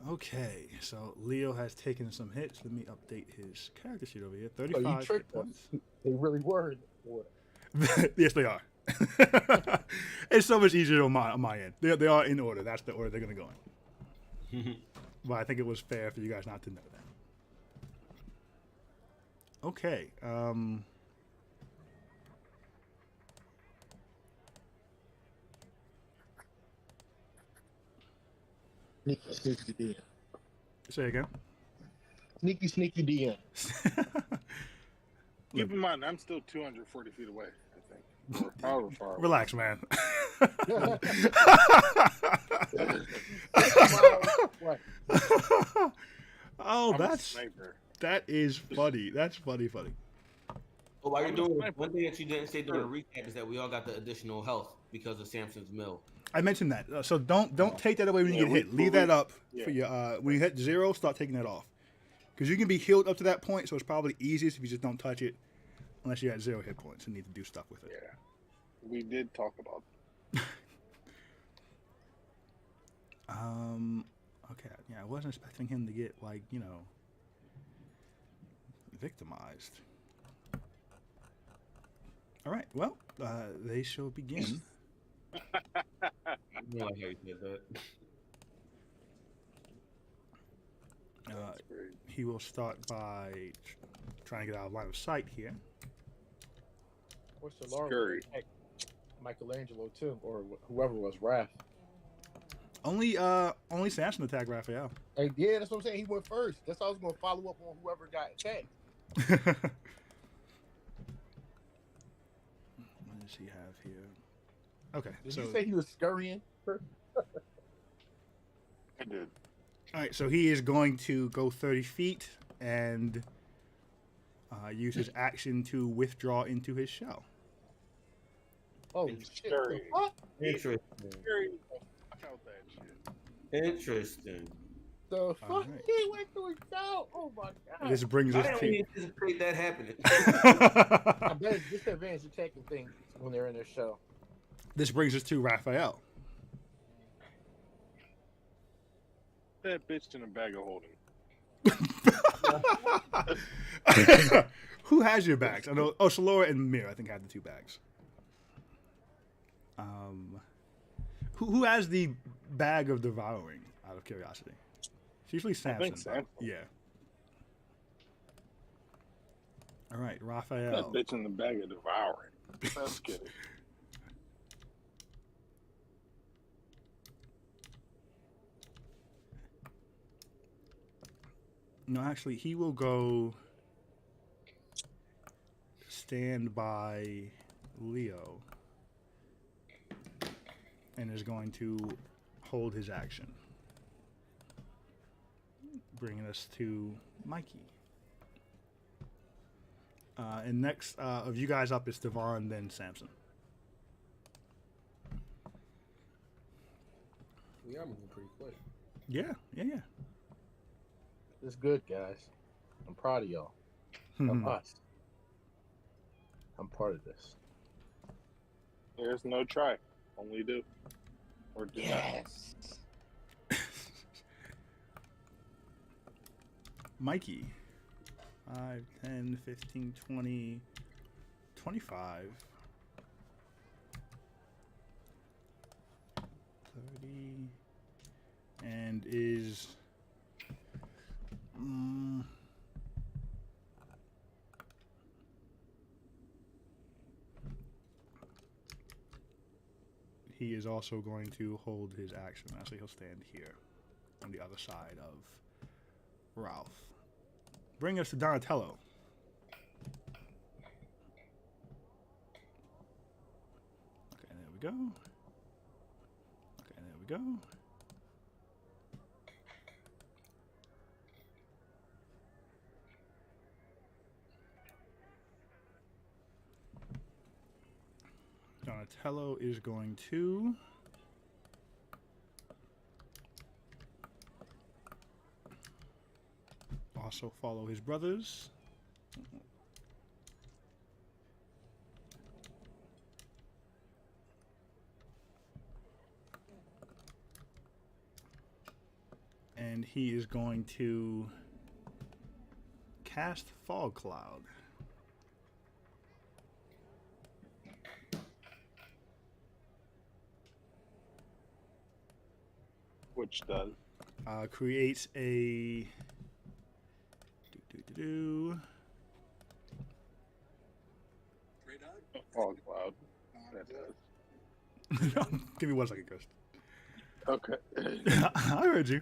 Okay, so Leo has taken some hits. Let me update his character sheet over here. So 35 you hit tricked us. points. They really were in the order. Yes, they are. It's so much easier on my end. They are in order. That's the order they're going to go in. But I think it was fair for you guys not to know that. Okay. Sneaky DM. Say again. Sneaky DM. Keep in mind, I'm still 240 feet away, I think. Or however far away. Relax, man. What? Oh, I'm a sniper. that is funny. That's funny. Oh, while you're I'm a doing it, sniper. one thing that you didn't say during the recap is that we all got the additional health because of Samson's mill. I mentioned that. So don't take that away when you get hit. Leave that up for your when you hit 0. Start taking that off because you can be healed up to that point. So it's probably easiest if you just don't touch it unless you're at 0 hit points and need to do stuff with it. Yeah. We did talk about Okay. Yeah, I wasn't expecting him to get victimized. All right. Well, they shall begin. You know how you did that. That's great. He will start by trying to get out of line of sight here. Or Solar Scurry. Michelangelo too, or whoever was Raph. Only Samson attacked Raphael. Hey, yeah, that's what I'm saying. He went first. That's how I was going to follow up on whoever got attacked. What does he have here? Okay, Did so you say he was scurrying? I did. all right, so he is going to go 30 feet and use his action to withdraw into his shell. Oh, It's shit. scurrying. What? Interesting. Scary. Fuck out that shit. Interesting. The fuck? All right. He went through his shell. Oh my god. This brings I us didn't to. really anticipate that happening. I bet it's disadvantage attacking things when they're in their shell. This brings us to Raphael. That bitch in a bag of holding. Who has your bags? I know. Oh, Shalora and Mir, I think, had the 2 bags. Who has the bag of devouring? Out of curiosity, it's usually Samson. think Samson. Yeah. All right, That Raphael. bitch in the bag of devouring. Let's get it. No, actually, he will go stand by Leo and is going to hold his action. Bringing us to Mikey. And next of you guys up is Devon, then Samson. We are moving pretty quick. Yeah. It's good, guys. I'm proud of y'all. I'm us. I'm part of this. There's no try. Only do. Or do not. Yes. Mikey. 5, 10, 15, 20, 25, 30, and is he is also going to hold his action. Actually, he'll stand here on the other side of Ralph. Bring us to Donatello. Okay, there we go. Okay, there we go. Donatello is going to also follow his brothers. And he is going to cast Fog Cloud. Which does. Creates a Fog cloud. That does. Give me 1 second, Ghost. Okay. I heard you.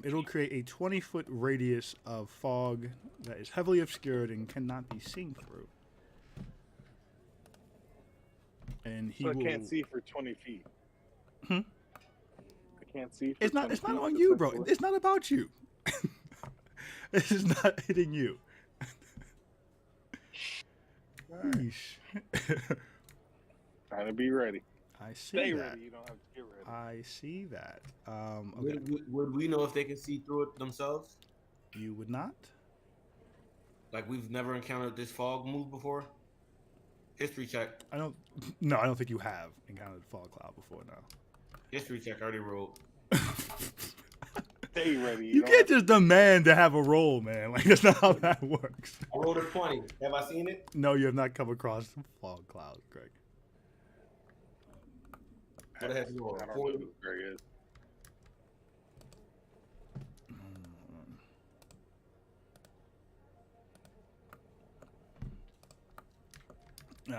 It'll create a 20-foot radius of fog that is heavily obscured and cannot be seen through. And he So I will... can't see for 20 feet. Hmm? I can't see for It's not 20 it's not feet, on you, bro. essentially. It's not about you. This is not hitting you. Yeesh. Trying to be ready. I see Stay that. ready. You don't have to get ready. I see that. Okay. Would we know if they can see through it themselves? You would not? Like we've never encountered this fog move before. History check. I don't. No, I don't think you have encountered fog cloud before. No. History check. I already rolled. Stay ready. You don't can't have to just demand to have a roll, man. Like that's not how that works. I rolled a 20. Have I seen it? No, you have not come across fog cloud, Greg. What the heck you roll? I don't know who Greg is.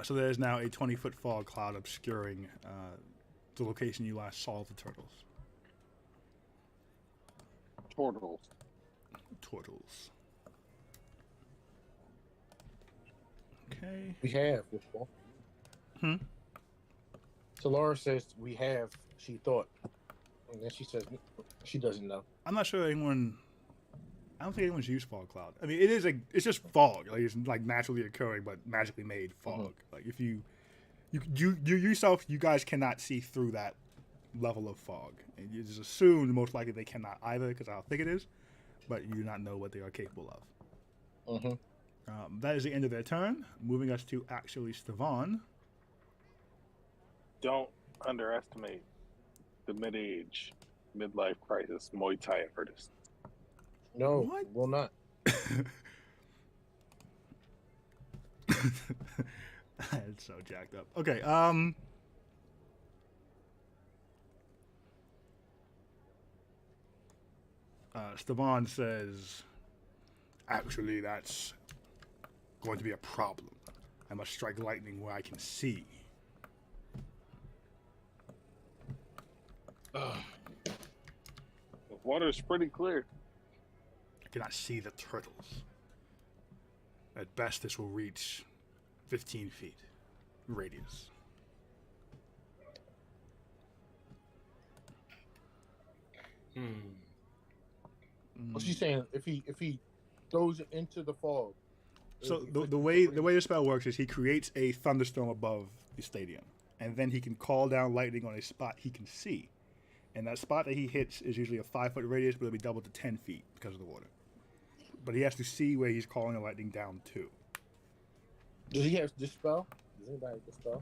So there's now a 20-foot fog cloud obscuring the location you last saw the turtles. Turtles. Turtles. Okay. We have this one. Hmm? So Laura says we have, she thought. And then she says she doesn't know. I'm not sure anyone. I don't think anyone's used fog cloud. I mean, it's just fog. Like it's like naturally occurring, but magically made fog. Like if you yourself, you guys cannot see through that level of fog, and you just assume most likely they cannot either, because I don't think it is, but you do not know what they are capable of. That is the end of their turn. Moving us to actually Stevan. Don't underestimate the midlife crisis Muay Thai artist. No, What? will not. It's so jacked up. Okay, Stevan says, actually, that's going to be a problem. I must strike lightning where I can see. The water is pretty clear. I cannot see the turtles. At best, this will reach 15 feet radius. What's she saying? If he throws it into the fog. So the way the spell works is he creates a thunderstorm above the stadium, and then he can call down lightning on a spot he can see, and that spot that he hits is usually a 5-foot radius, but it'll be doubled to 10 feet because of the water. But he has to see where he's calling the lightning down to. Does he have this spell? Does anybody have this spell?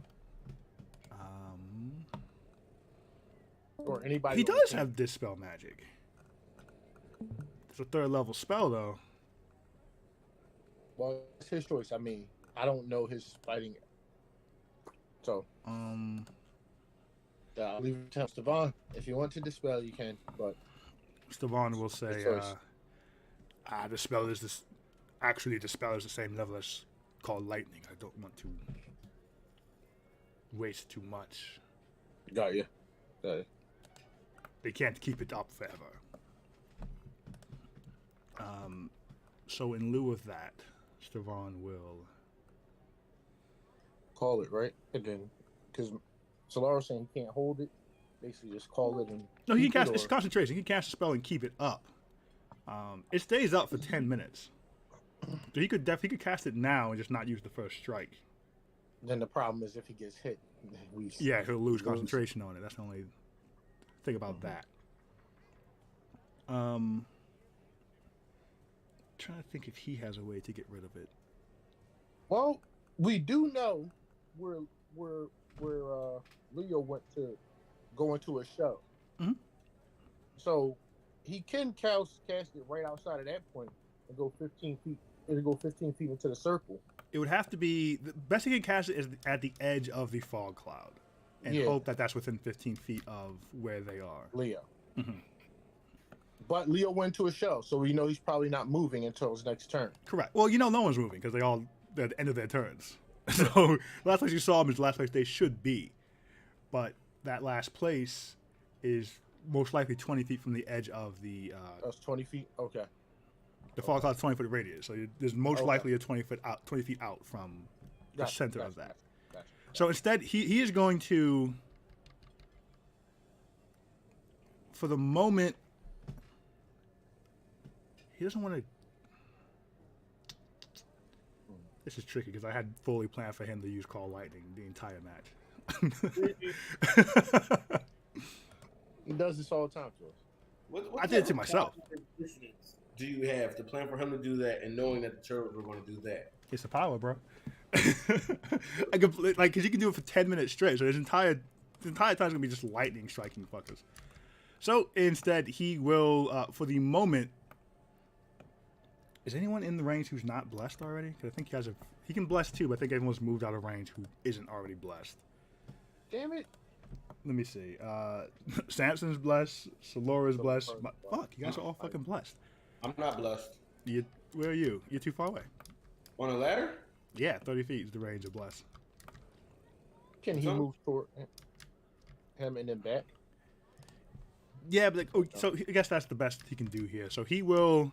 Or anybody? He on the does team? have dispel magic. It's a 3rd level spell though. Well, it's his choice. I mean, I don't know his fighting. So, I'll leave it to Stevan. If you want to dispel, you can. But Stevan will say, his choice. dispel is this. Actually, dispel is the same level as called lightning. I don't want to waste too much. Got you. They can't keep it up forever. So in lieu of that, Stevan will call it, right? And then, because Solara's saying he can't hold it, basically just call it and. No, he keep can cast. it, It's or- concentration. He can cast a spell and keep it up. It stays up for 10 minutes. So he could cast it now and just not use the first strike. Then the problem is if he gets hit, Yeah, he'll lose concentration on it. That's the only thing about that. Trying to think if he has a way to get rid of it. Well, we do know where Leo went to go into a show. Mhm. So he can cast it right outside of that point and go 15 feet. It'll go 15 feet into the circle. It would have to be the best he can cast it is at the edge of the fog cloud, and Yeah. hope that that's within 15 feet of where they are. Leo. Mhm. But Leo went to a show, so we know he's probably not moving until his next turn. Correct. Well, no one's moving because they're at the end of their turns. So last place you saw them is the last place they should be, but that last place is most likely 20 feet from the edge of the. That's 20 feet. Okay. The fog cloud's 20-foot radius, so there's most Okay. likely a 20 feet out from the Gotcha, center gotcha, of that. gotcha. So instead, he is going to, for the moment, he doesn't want to. This is tricky because I had fully planned for him to use Call Lightning the entire match. He does this all the time to us. What I did it to type of myself. cognitive dissonance do you have to plan for him to do that and knowing that the turtles were going to do that? It's the power, bro. I could, because you can do it for 10 minutes straight, so his entire time's gonna be just lightning striking fuckers. So instead, he will, for the moment. Is anyone in the range who's not blessed already? Because I think he can bless too, but I think everyone's moved out of range who isn't already blessed. Damn it. Let me see. Samson's blessed. Solora's blessed. Fuck, you guys are all fucking blessed. I'm not blessed. Where are you? You're too far away. On a ladder? Yeah, 30 feet is the range of bless. Can he move toward him and then back? Yeah, but so I guess that's the best he can do here. So he will.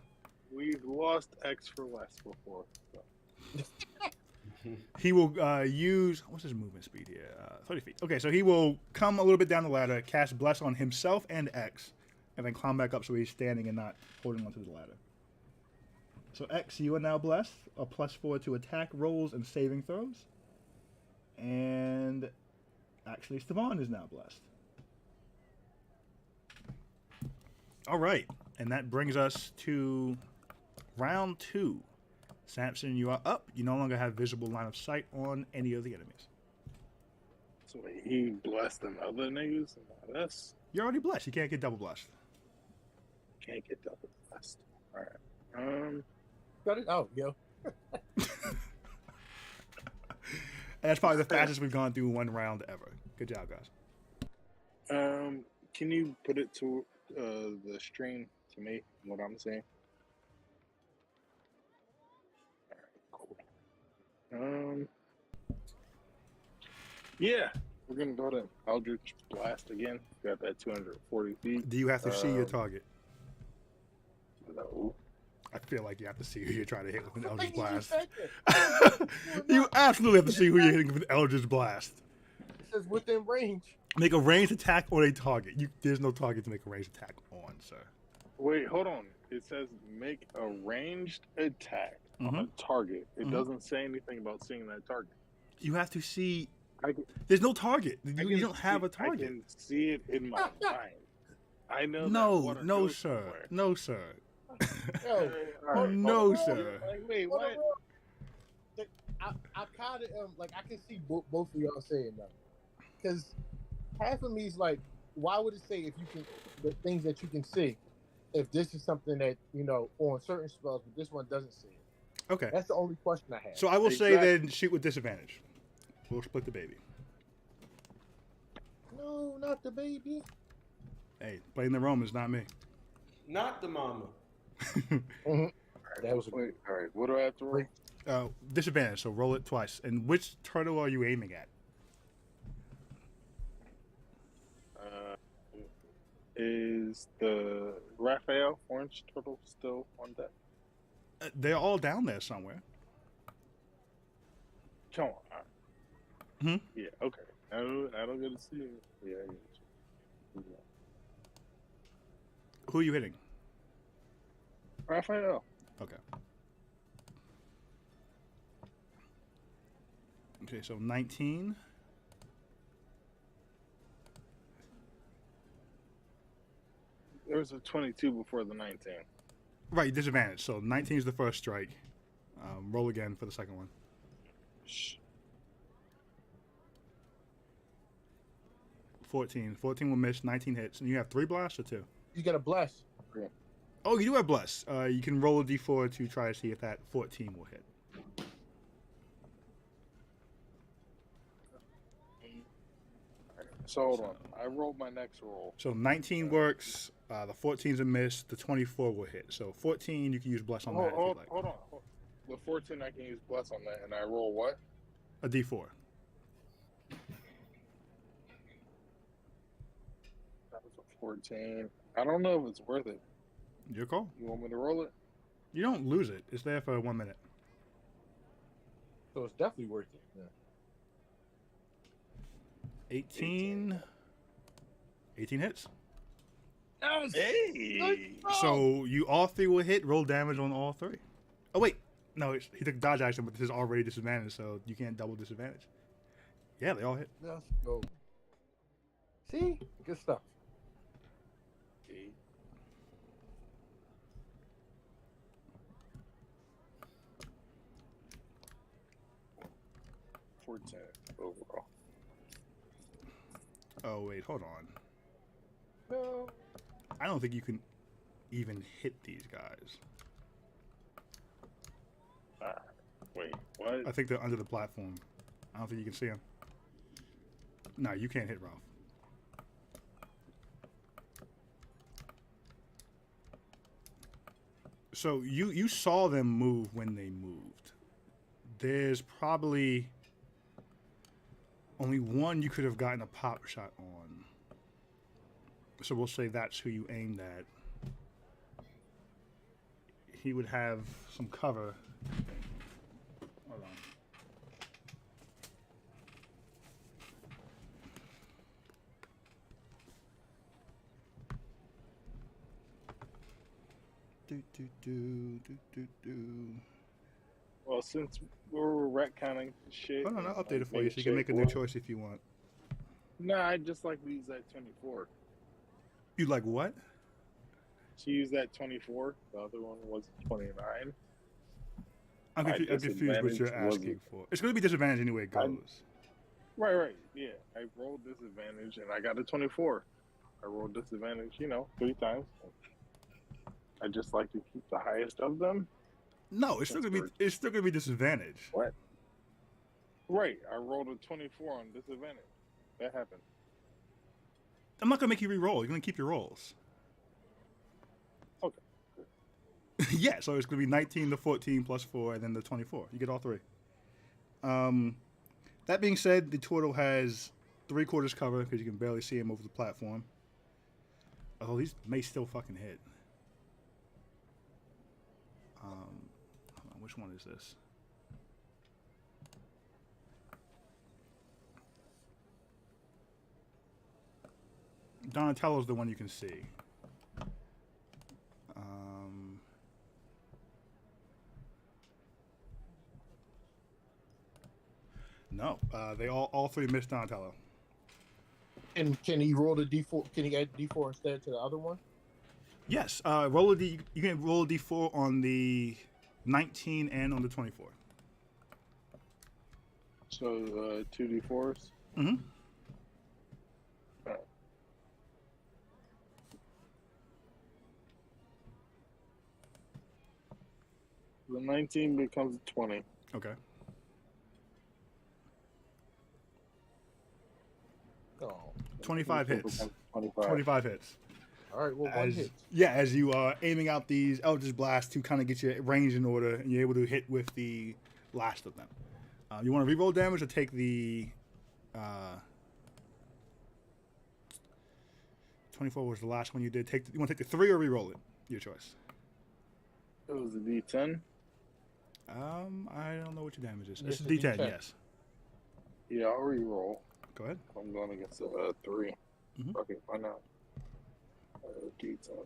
We've lost X for less before. So. He will use, what's his movement speed here? 30 feet. Okay, so he will come a little bit down the ladder, cast Bless on himself and X, and then climb back up so he's standing and not holding onto the ladder. So X, you are now blessed. A +4 to attack rolls and saving throws. And actually, Stevan is now blessed. All right, and that brings us to round 2. Samson, you are up. You no longer have visible line of sight on any of the enemies. So he blessed them other niggas and not us. You're already blessed. You can't get double blessed. Can't get double blessed. All right. Got it? Oh, yo. And that's probably the fastest we've gone through one round ever. Good job, guys. Can you put it to the stream to me? What I'm saying. Yeah, we're gonna go to Eldritch Blast again. Got that 240 feet. Do you have to see your target? No. I feel like you have to see who you're trying to hit with an Eldritch Think you Blast. said that. You absolutely have to see who you're hitting with an Eldritch Blast. It says within range. Make a ranged attack on a target. There's no target to make a ranged attack on, sir. Wait, hold on. It says make a ranged attack on a target. It doesn't say anything about seeing that target. You have to see. I can, There's no target. I You can don't have a see- I target. can see it in my mind. I know. that No, water no, goes sir. somewhere. No, sir. Yo, All right, No, hold on. sir. Like, wait, hold what? on. I kind of like I can see both of y'all saying that, because half of me is like, why would it say if you can the things that you can see, if this is something that on certain spells, but this one doesn't see it? Okay. That's the only question I have. So I will say Exactly. then shoot with disadvantage. We'll split the baby. No, not the baby. Hey, playing the Romans, not me. Not the mama. That was a Wait, all right. What do I have to roll? Disadvantage, so roll it twice. And which turtle are you aiming at? Is the Raphael orange turtle still on deck? They're all down there somewhere. Come on. Hmm? Yeah, okay. I don't get to see it. Yeah, yeah. Who are you hitting? Raphael. Okay. Okay, so 19. There was a 22 before the 19. Right, disadvantage. So 19 is the first strike. Roll again for the second one. Shh. 14. 14 will miss. 19 hits. And you have 3 blasts or 2? You got a bless. Oh, you do have bless. You can roll a d4 to try to see if that 14 will hit. So hold on. I rolled my next roll. So 19 works. The 14's a miss. The 24 will hit. So 14, you can use bless on that if you like. Hold on. The 14, I can use bless on that, and I roll what? A d4. That was a 14. I don't know if it's worth it. Your call. You want me to roll it? You don't lose it. It's there for 1 minute. So it's definitely worth it. Yeah. 18. 18 hits. Yes. Hey! So you all 3 will hit. Roll damage on all 3. Oh, wait. No, he took dodge action, but this is already disadvantage, so you can't double disadvantage. Yeah, they all hit. Let's go. See? Good stuff. 8. 14 overall. Oh, wait. Hold on. No. I don't think you can even hit these guys. Wait, what? I think they're under the platform. I don't think you can see them. No, you can't hit Ralph. So you saw them move when they moved. There's probably only one you could have gotten a pop shot on. So we'll say that's who you aimed at. He would have some cover. Hold on. Well, since we're retconning shit. Hold on, I'll update it for you so you can make a new choice if you want. Nah, I just like to use that 24. You like what? She used that 24. The other one was 29. I'm confused what you're asking for. It's going to be disadvantage anyway it goes. Right. Yeah. I rolled disadvantage and I got a 24. I rolled disadvantage, 3 times. I just like to keep the highest of them. No, it's still gonna be disadvantage. What? Right. I rolled a 24 on disadvantage. That happened. I'm not gonna make you re-roll. You're gonna keep your rolls. Okay. Yeah, so it's gonna be 19, the 14 plus 4, and then the 24. You get all 3. That being said, the turtle has 3/4 cover because you can barely see him over the platform. Although these may still fucking hit. Hold on, which one is this? Donatello's the one you can see. No, they all 3 missed Donatello. And can he roll the D4? Can he add D4 instead to the other one? Yes, roll a D. You can roll a D4 on the 19 and on the 24. So 2d4s. Mm-hmm. The 19 becomes a 20. Okay. Oh. 25 hits. 25. 25 hits. All right, well, one hit. Yeah, as you are aiming out these Eldritch Blasts to kind of get your range in order, and you're able to hit with the last of them. You want to reroll damage or take the 24 was the last one you did. You want to take the 3 or reroll it? Your choice. It was a D10. I don't know what your damage is. It's It's a a D10, D10. yes. Yeah, I'll re-roll. Go ahead. I'm going against a 3. Mhm. Okay, why not? Gates on.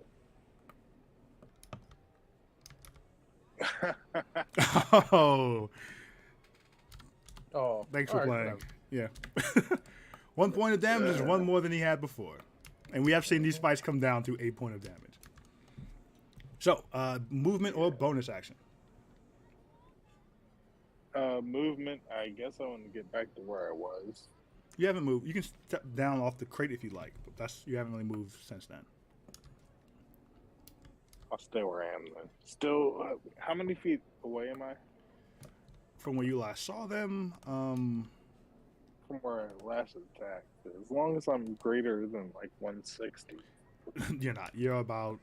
Oh, Oh, thanks all for right, playing. Yeah. 1 point of damage is one more than he had before. And we have seen these fights come down to 8 point of damage. So, movement or bonus action? Movement. I guess I want to get back to where I was. You haven't moved. You can step down off the crate if you like, but you haven't really moved since then. I'll stay where I am then. Still, how many feet away am I From where you last saw them, from where I last attacked? As long as I'm greater than like 160. you're not. You're about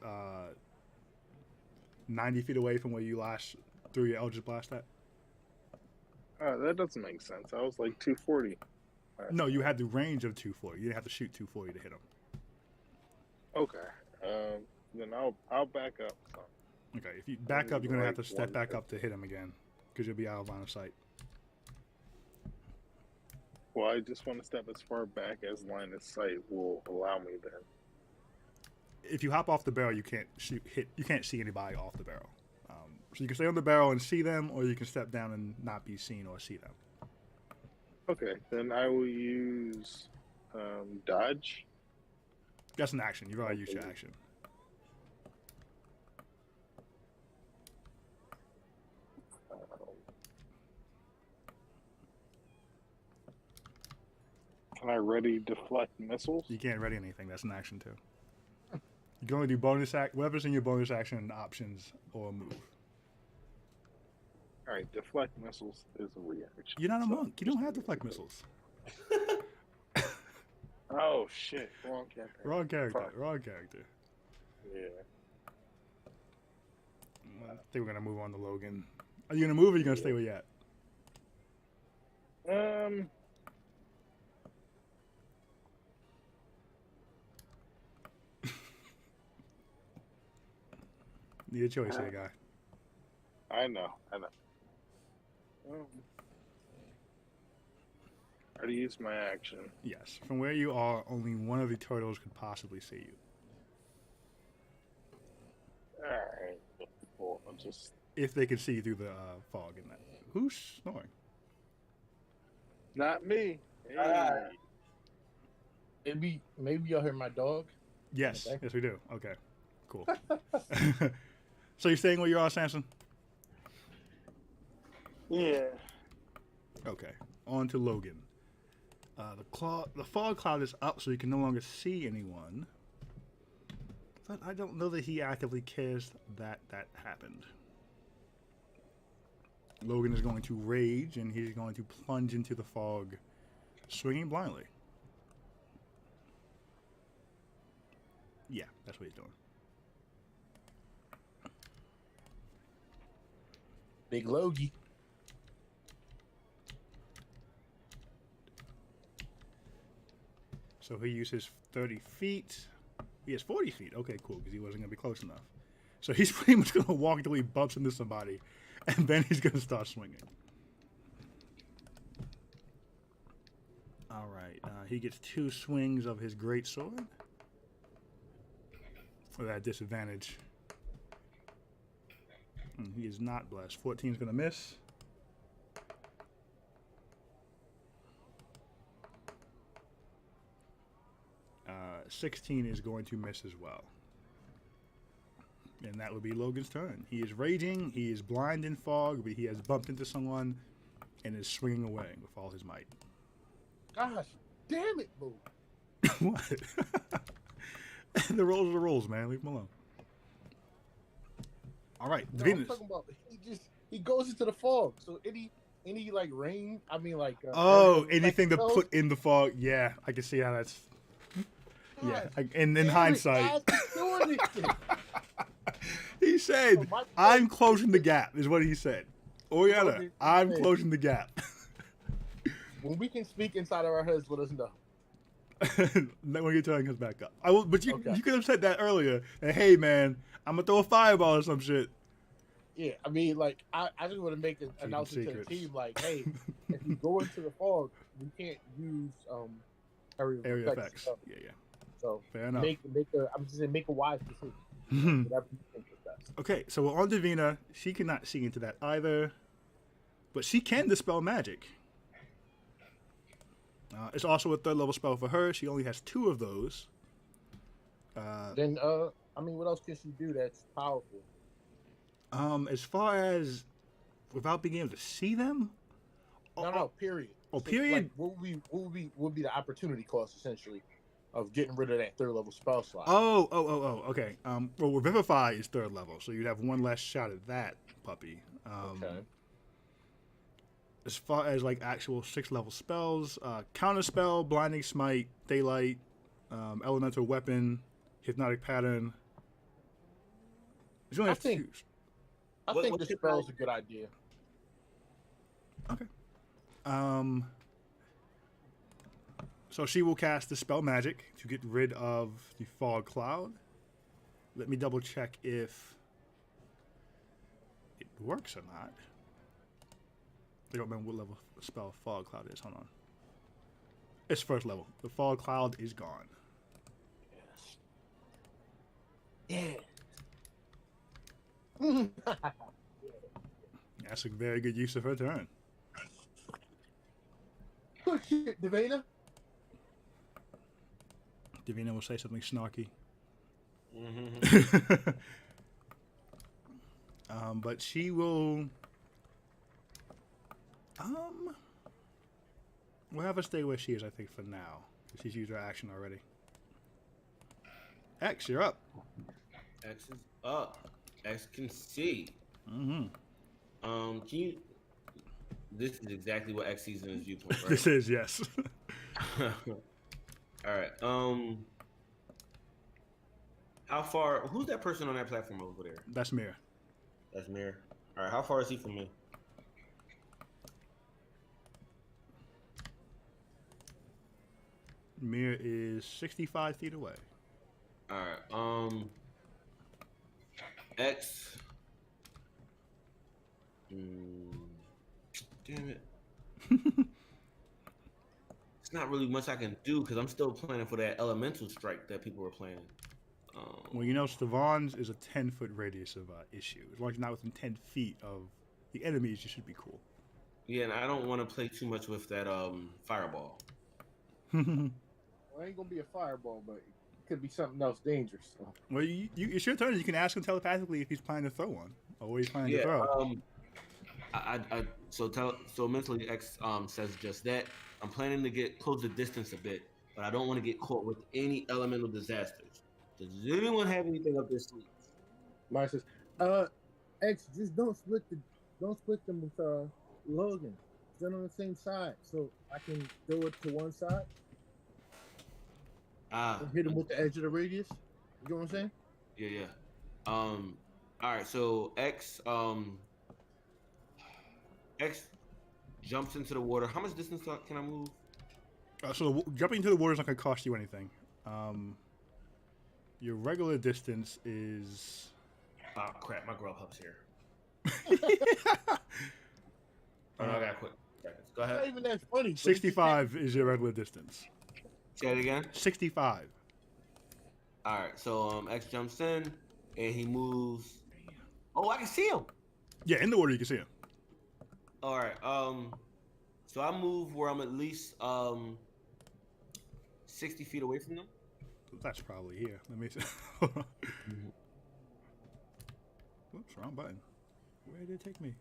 90 feet away from where you last threw your Eldritch Blast at. That doesn't make sense. I was like 240. No, you had the range of 240. You didn't have to shoot 240 to hit him. Okay. Then I'll back up. So. Okay, if you back up, you're going to have to Like step back 150. up to hit him again because you'll be out of line of sight. Well, I just want to step as far back as line of sight will allow me then. If you hop off the barrel, you can't you can't see anybody off the barrel. So you can stay on the barrel and see them, or you can step down and not be seen or see them. Okay, then I will use dodge. That's an action. You've already used your action. Can I ready deflect missiles? You can't ready anything. That's an action too. You can only do bonus act, whatever's in your bonus action options or move. All right, deflect missiles is a reaction. You're not a so monk. You don't just have do deflect it. missiles. Oh shit! Wrong character. Wrong character. Fuck. Wrong character. Yeah. I think we're gonna move on to Logan. Are you gonna move or are you gonna stay where you at? Need a choice here, guy. I know. I already used my action. Yes. From where you are, only one of the turtles could possibly see you. All right. Well, I'll just If they can see you through the fog and that. Who's snoring? not me. Hey. Maybe y'all heard my dog. Yes. Okay. Yes, we do. Okay. Cool. So you're staying where you are, Samson? Yeah. Okay. On to Logan. The fog cloud is up, so you can no longer see anyone. But I don't know that he actively cares that happened. Logan is going to rage, and he's going to plunge into the fog, swinging blindly. Yeah, that's what he's doing. Big Logie. So he uses 30 feet. He has 40 feet. Okay, cool, because he wasn't going to be close enough. So he's pretty much going to walk until he bumps into somebody, and then he's going to start swinging. All right. He gets 2 swings of his great sword. For that disadvantage. He is not blessed. 14 is going to miss. 16 is going to miss as well. And that would be Logan's turn. He is raging. He is blind in fog, but he has bumped into someone and is swinging away with all his might. Gosh, damn it, boo. What? The rolls are the rolls, man. Leave him alone. All right, No, Venus. I'm talking about he goes into the fog. So any like rain. I mean like. Oh, like anything to snow. put in the fog. Yeah, I can see how that's. Yeah, Gosh, in damn it, hindsight, guys, you're doing this shit. he said, Oh, my "I'm God. closing the gap," is what he said. Oriana, Logan, I'm hey. closing the gap. When we can speak inside of our heads, let us know. When your turn comes back up, I will. But you Okay. could have said that earlier. That, hey, man, I'm gonna throw a fireball or some shit. Yeah, I mean, like, I just want to make an announcement to the secrets. team, like, hey, if if you go into the fog, you can't use Area effects. stuff. Yeah, yeah. So Fair enough. I'm just saying, make a wise decision. Whatever you think is best. Okay, so we're on Davina. She cannot see into that either, but she can dispel magic. It's also a 3rd level spell for her. She only has 2 of those. Then, I mean, what else can she do that's powerful? As far as without being able to see them. No, period. Oh, So, period. Like, what would be the opportunity cost essentially of getting rid of that 3rd level spell slot? Oh, okay. Well, Revivify is 3rd level, so you'd have 1 less shot at that puppy. Okay. As far as like actual 6th level spells, Counterspell, Blinding Smite, Daylight, Elemental Weapon, Hypnotic Pattern. You only have to choose. I think the spell's a good idea. Okay. So she will cast Dispel Magic to get rid of the fog cloud. Let me double check if it works or not. I don't remember what level spell fog cloud is. Hold on. It's 1st level. The fog cloud is gone. Yeah. That's a very good use of her turn. Oh shit, Davina. Davina will say something snarky. But she will. We'll have her stay where she is, I think, for now. She's used her action already. X, you're up. X is up. X can see. Can you? This is exactly what X sees in his viewpoint, right? This is, yes. All right. How far? Who's that person on that platform over there? That's Mir. That's Mir. All right. How far is he from me? Mir is 65 feet away. All right. X. Damn it. It's not really much I can do because I'm still planning for that elemental strike that people were planning. Well, you know, Stavon's is a 10-foot radius of issue. As long as you're not within 10 feet of the enemies, you should be cool. Yeah, and I don't want to play too much with that fireball. Well, it ain't gonna be a fireball, but it could be something else dangerous. So. Well, it's your turn. You can ask him telepathically if he's planning to throw one, or what he's planning to throw. So mentally X says just that. I'm planning to close the distance a bit, but I don't want to get caught with any elemental disasters. Does anyone have anything up their sleeves? Mine says, X, just don't split them with Logan. Stand on the same side, so I can throw it to one side. And hit him with the edge of the radius. You know what I'm saying? Yeah. All right. So X jumps into the water. How much distance can I move? So jumping into the water is not going to cost you anything. Your regular distance is. Oh crap! My Grub Hub's here. I got quick seconds. Go ahead. Not even that funny. 65 is your regular distance. Say it again. 65. All right. So X jumps in and he moves. Oh, I can see him. Yeah, in the water you can see him. All right. So I move where I'm at least 60 feet away from them. That's probably here. Let me see. Oops, wrong button. Where did it take me?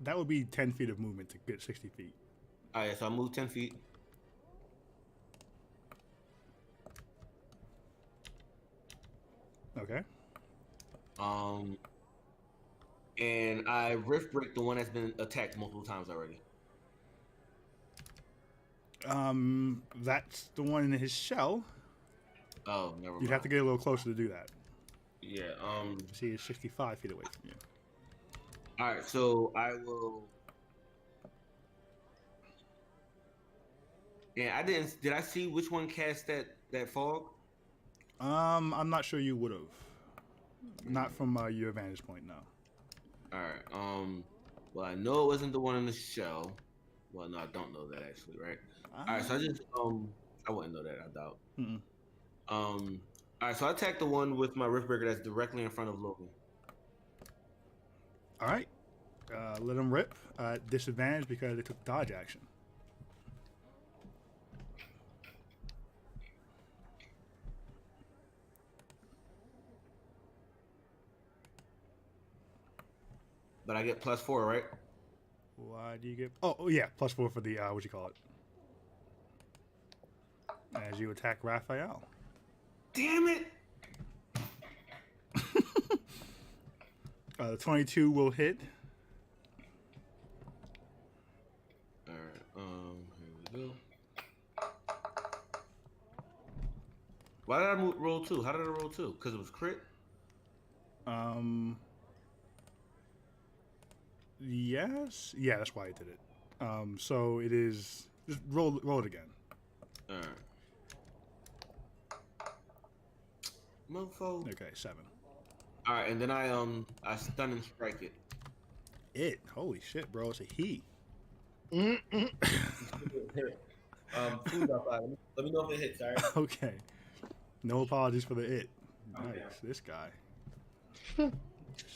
That would be 10 feet of movement to get 60 feet. All right, so I move 10 feet. Okay. And I rift break the one that's been attacked multiple times already. That's the one in his shell. Oh, never mind. You'd have to get a little closer to do that. Yeah. See, he's 65 feet away from you. All right, so I will. Yeah, I didn't. Did I see which one cast that fog? I'm not sure you would have. Not from your vantage point, no. All right. Well, I know it wasn't the one in the shell. Well, no, I don't know that actually, right? All right. So I just I wouldn't know that. I doubt. Mm-mm. All right. So I attacked the one with my Riftbreaker that's directly in front of Logan. All right. Let him rip. Disadvantage because they took dodge action. But I get +4, right? Why do you get? Oh yeah, +4 for the what you call it? As you attack Raphael. Damn it! The 22 will hit. All right. Here we go. Why did I roll 2? How did I roll 2? Because it was crit. Yes. Yeah, that's why I did it. So it is. Just roll it again. All right. Mofo. Okay, 7. All right, and then I stun and strike it. It. Holy shit, bro! It's a he. Food up. Let me know if it hits. All right. Okay. No apologies for the it. Nice. Okay. This guy.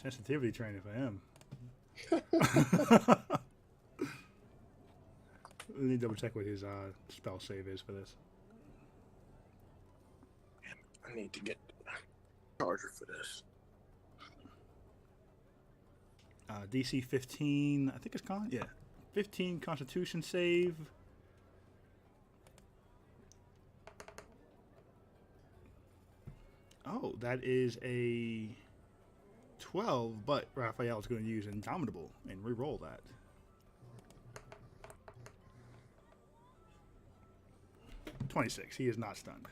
Sensitivity training for him. Let me double check what his spell save is for this. I need to get a charger for this. DC 15. I think it's 15 Constitution save. Oh, that is a 12, but Raphael's going to use Indomitable and re-roll that. $26. He is not stunned.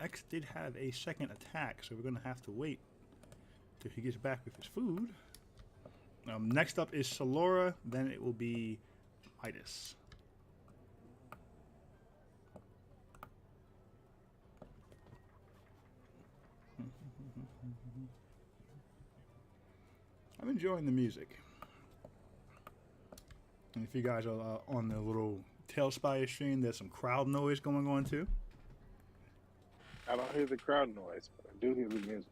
X did have a second attack, so we're going to have to wait till he gets back with his food. Next up is Solora, then it will be Midas. I'm enjoying the music. And if you guys are on the little Tailspire stream, there's some crowd noise going on too. I don't hear the crowd noise, but I do hear the music.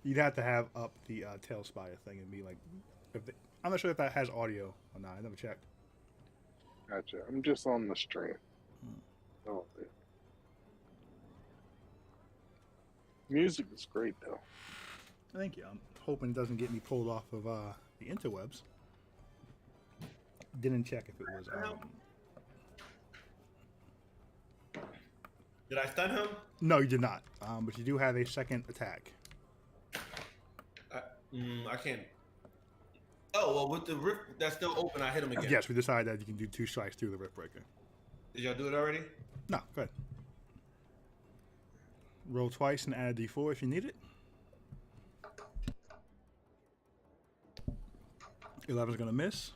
You'd have to have up the Tailspire thing and be like, I'm not sure if that has audio or not. I never checked. Gotcha. I'm just on the stream. Oh, yeah. Music is great though. Thank you. I'm hoping it doesn't get me pulled off of the interwebs. Didn't check if it was. Did I stun him? No, you did not. But you do have a second attack. I can't. Oh, well, with the rift that's still open, I hit him again. Yes, we decided that you can do 2 strikes through the Rift Breaker. Did y'all do it already? No, go ahead. Roll twice and add a d4 if you need it. 11's going to miss.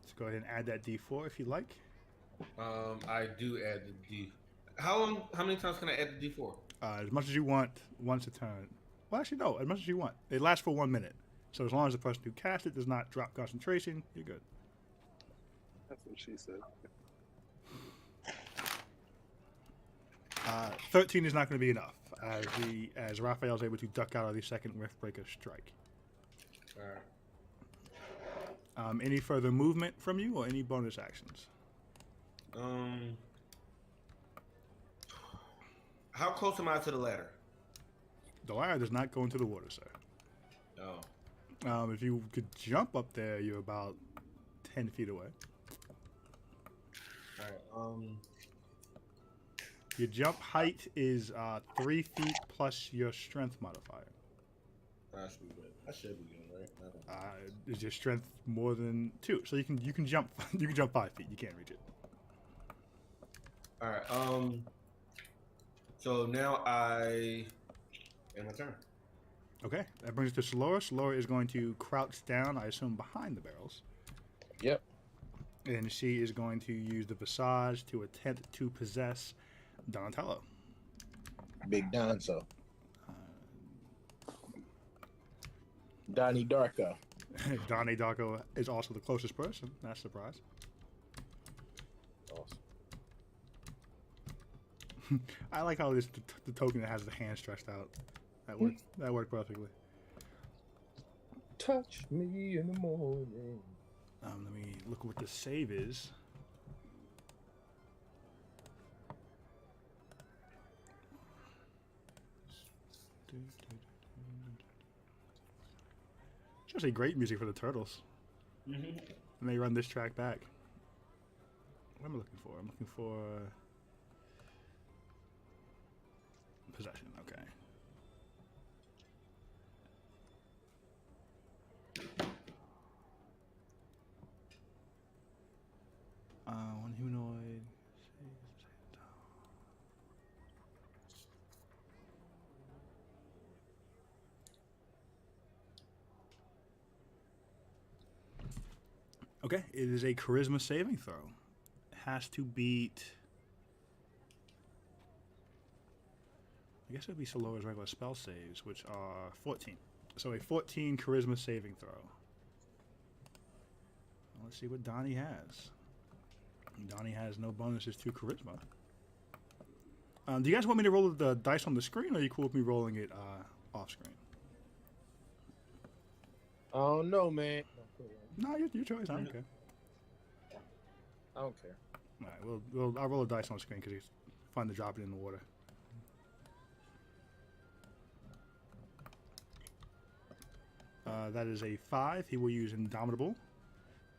Let's go ahead and add that d4 if you like. I do add the D. How many times can I add the D4? As much as you want, once a turn. Well, actually, no, as much as you want. It lasts for 1 minute. So as long as the person who cast it does not drop concentration, you're good. That's what she said. 13 is not going to be enough, as Raphael's able to duck out of the second Rift Breaker strike. All right. Any further movement from you or any bonus actions? How close am I to the ladder? The ladder does not go into the water, sir. Oh. If you could jump up there, you're about 10 feet away. All right. Your jump height is 3 feet plus your strength modifier. I should be good. I should be good, right? Is your strength more than 2? So you can jump you can jump 5 feet. You can't reach it. All right. So now I end my turn. Okay, that brings us to Solora. Solora is going to crouch down, I assume, behind the barrels. Yep. And she is going to use the Visage to attempt to possess Donatello. Big Donzo. Donnie Darko. Donnie Darko is also the closest person. Not a surprise. Awesome. I like how this the token that has the hand stretched out. That worked. That worked perfectly. Touch me in the morning. Let me look what the save is. It's actually great music for the Turtles. And they run this track back. What am I looking for? I'm looking for possession. Okay. One humanoid. Okay, it is a charisma saving throw. It has to beat. I guess it would be so low as regular spell saves, which are 14. So a 14 charisma saving throw. Let's see what Donnie has. Donnie has no bonuses to charisma. Do you guys want me to roll the dice on the screen, or are you cool with me rolling it off screen? Oh no, man. No, your choice. I don't care. I don't care. All right, I'll roll the dice on screen because it's fun to drop it in the water. That is a 5. He will use Indomitable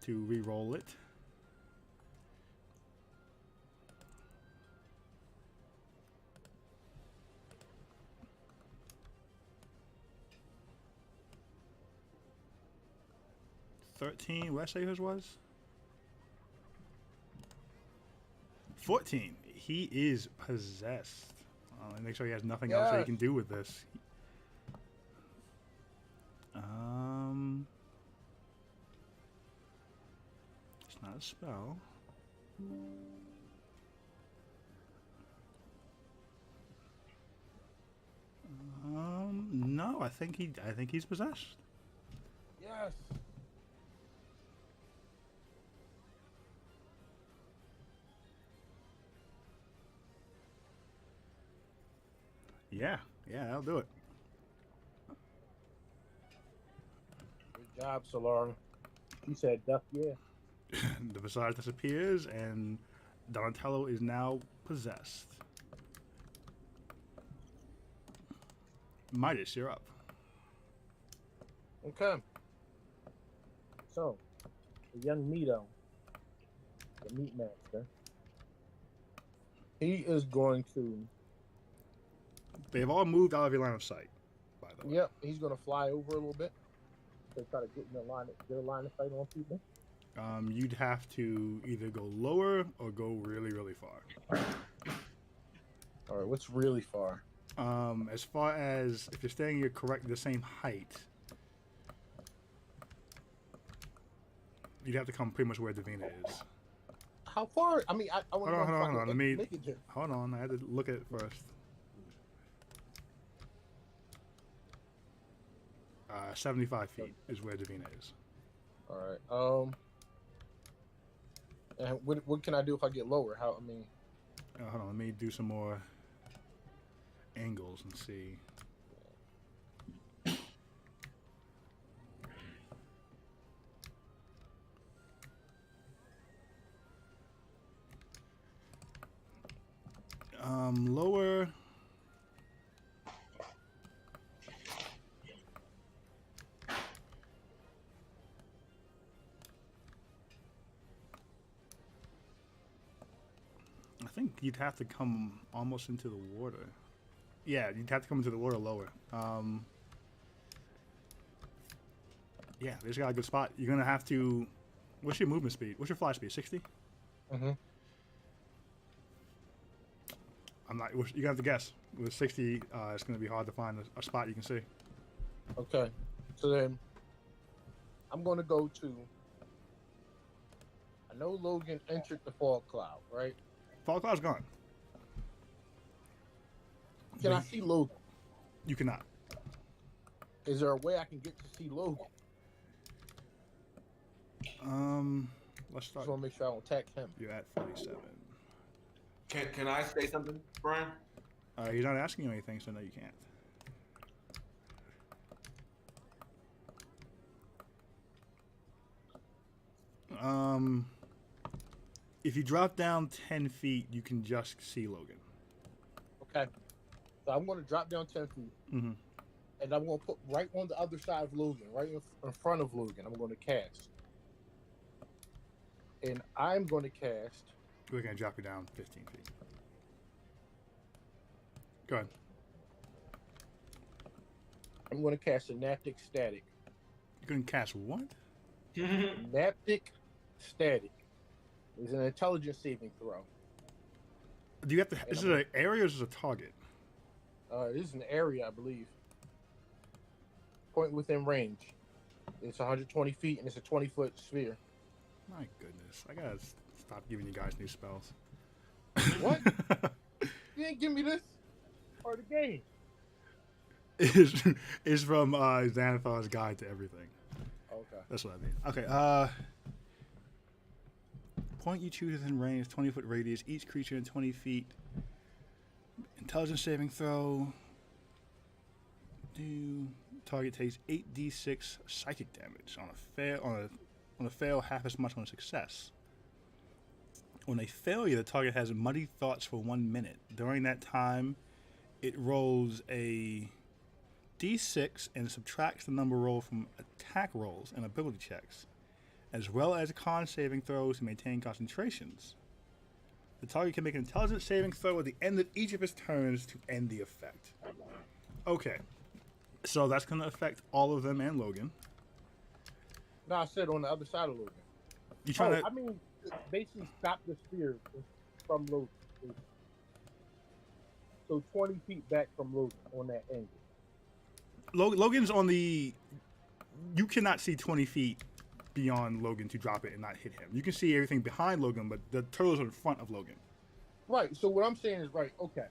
to re-roll it. What did I say his was? 14. He is possessed. Make sure he has nothing else that he can do with this. It's not a spell. No, I think he's possessed. Yes. Yeah, that'll do it. Good job, Solar. You said duck, yeah. The Visage disappears, and Donatello is now possessed. Midas, you're up. Okay. So, the young Mito, the meat master, he is going to. They've all moved out of your line of sight, by the way. Yep, he's going to fly over a little bit to try to get in their line of sight on people. You'd have to either go lower or go really, really far. All right, what's really far? As far as if you're staying the same height, you'd have to come pretty much where Davina is. How far? I mean, I want to Hold on. Hold on. I had to look at it first. 75 feet is where Davina is. All right. And what can I do if I get lower? Hold on. Let me do some more angles and see. Lower. I think you'd have to come almost into the water. Yeah, you'd have to come into the water lower. Yeah, this got a good spot. You're gonna have to. What's your movement speed? What's your fly speed? 60. I'm not. You gotta have to guess. With 60, it's gonna be hard to find a spot you can see. Okay, so then I'm gonna go to a I know Logan entered the fog cloud, right? Fog cloud's gone. Can I But see Logan? You cannot. Is there a way I can get to see Logan? Let's Just start. want to make sure I don't attack him. You're at 47. Can I say something, Brian? He's not asking you anything, so no, you can't. If you drop down 10 feet, you can just see Logan. Okay. So I'm going to drop down 10 feet. Mm-hmm. And I'm going to put right on the other side of Logan, right in front of Logan. I'm going to cast. And I'm going to cast. We're going to drop you down 15 feet. Go ahead. I'm going to cast Synaptic Static. You're going to cast what? Synaptic Static. It's an intelligence saving throw. Do you have to? Is it an area or is it a target? This is an area, I believe. Point within range. It's 120 feet and it's a 20-foot sphere. My goodness. I got to stop giving you guys new spells. What? You didn't give me this part of the game. It's from Xanathar's Guide to Everything. Okay. That's what I mean. Okay. Point you choose within range, 20-foot radius. Each creature in 20 feet. Intelligence saving throw. Target takes 8d6 psychic damage on a fail, half as much on a success. On a failure, the target has muddy thoughts for 1 minute. During that time, it rolls a d6 and subtracts the number rolled from attack rolls and ability checks, as well as con saving throws to maintain concentrations. The target can make an intelligence saving throw at the end of each of its turns to end the effect. Okay, so that's going to affect all of them and Logan. No, I said on the other side of Logan. You trying to? I mean, basically stop the sphere from Logan. So 20 feet back from Logan on that angle. Logan's on the. You cannot see 20 feet beyond Logan to drop it and not hit him. You can see everything behind Logan, but the turtles are in front of Logan. Right. So what I'm saying is, right, okay.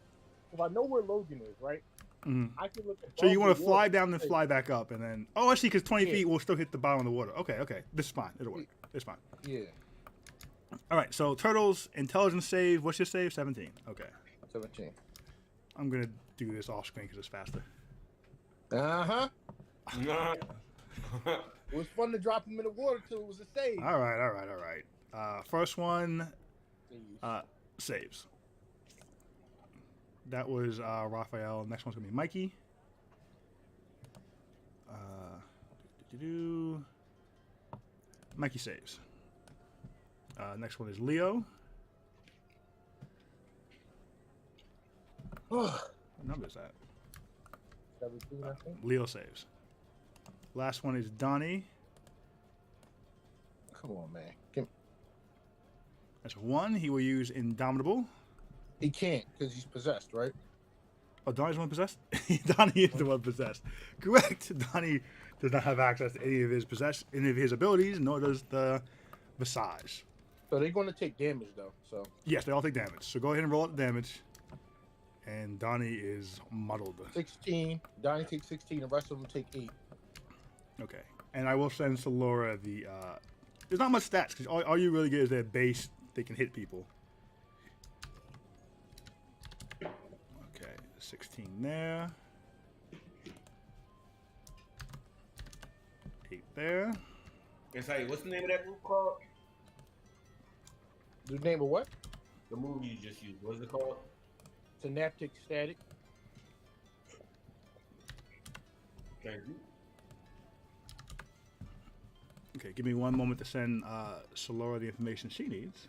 If I know where Logan is, right, Mm-hmm. I can look at. So you want to fly down and fly back up, and then I see, because 20 feet will still hit the bottom of the water. Okay, this is fine. It'll work. It's fine. Yeah. All right. So turtles, intelligence save. What's your save? 17. Okay. 17. I'm gonna do this off screen because it's faster. Uh-huh. It was fun to drop him in the water till it was a save. All right. First one, saves. That was Raphael. Next one's gonna be Mikey. Mikey saves. Next one is Leo. What number is that? 17, I think. Leo saves. Last one is Donnie. Come on, man. That's 1. He will use Indomitable. He can't because he's possessed, right? Oh, Donnie's the one possessed? Donnie is the one possessed. Correct. Donnie does not have access to any of his abilities, nor does the Visage. So they're going to take damage, though. So Yes, they all take damage. So go ahead and roll out the damage. And Donnie is muddled. 16. Donnie takes 16. The rest of them take 8. Okay. And I will send Solora the... there's not much stats, because all you really get is their base. They can hit people. Okay, 16 there. 8 there. It's like, what's the name of that move called? The name of what? The move you just used. What's it called? Synaptic Static. Thank you. Okay, give me one moment to send Solora the information she needs.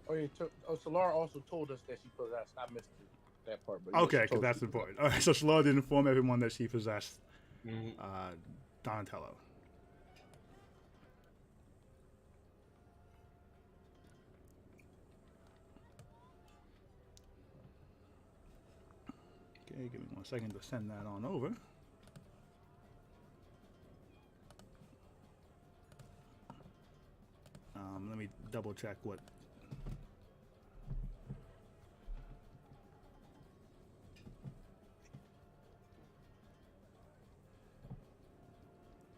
Oh, yeah. Solara also told us that she possessed. I missed that part. But Okay, because that's important. All right, so Solora did inform everyone that she possessed Donatello. Okay, give me 1 second to send that on over. Let me double check what.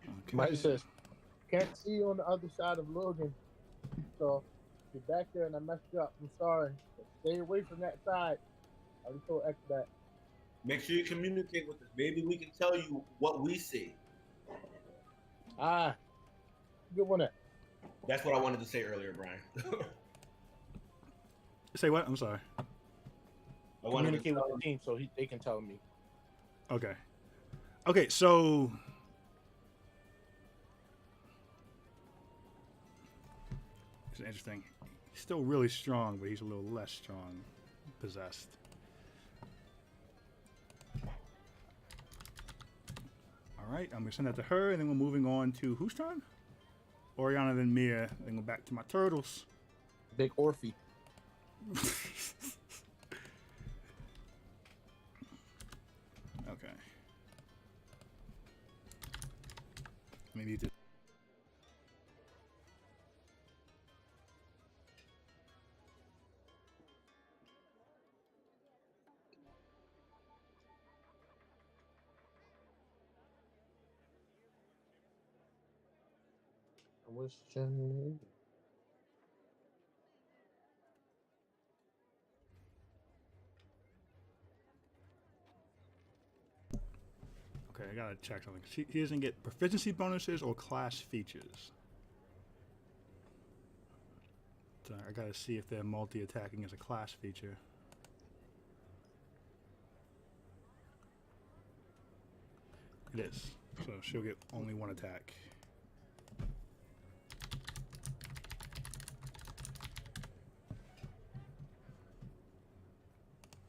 Okay. Mike says, can't see you on the other side of Logan. So, you're back there and I messed up. I'm sorry. But stay away from that side. I just told X that. Make sure you communicate with us. Maybe we can tell you what we see. Ah, good one. That's what I wanted to say earlier, Brian. Say what? I'm sorry. I wanted to Communicate with the team so they can tell me. Okay. Okay, so it's interesting. He's still really strong, but he's a little less strong, possessed. All right, I'm gonna send that to her, and then we're moving on to whose turn? Oriana, then Mia, then go back to my turtles. Big Orphe. Okay. Maybe to. What's your name? Okay, I gotta check something. He doesn't get proficiency bonuses or class features. So I gotta see if they're multi-attacking as a class feature. It is. So she'll get only 1 attack.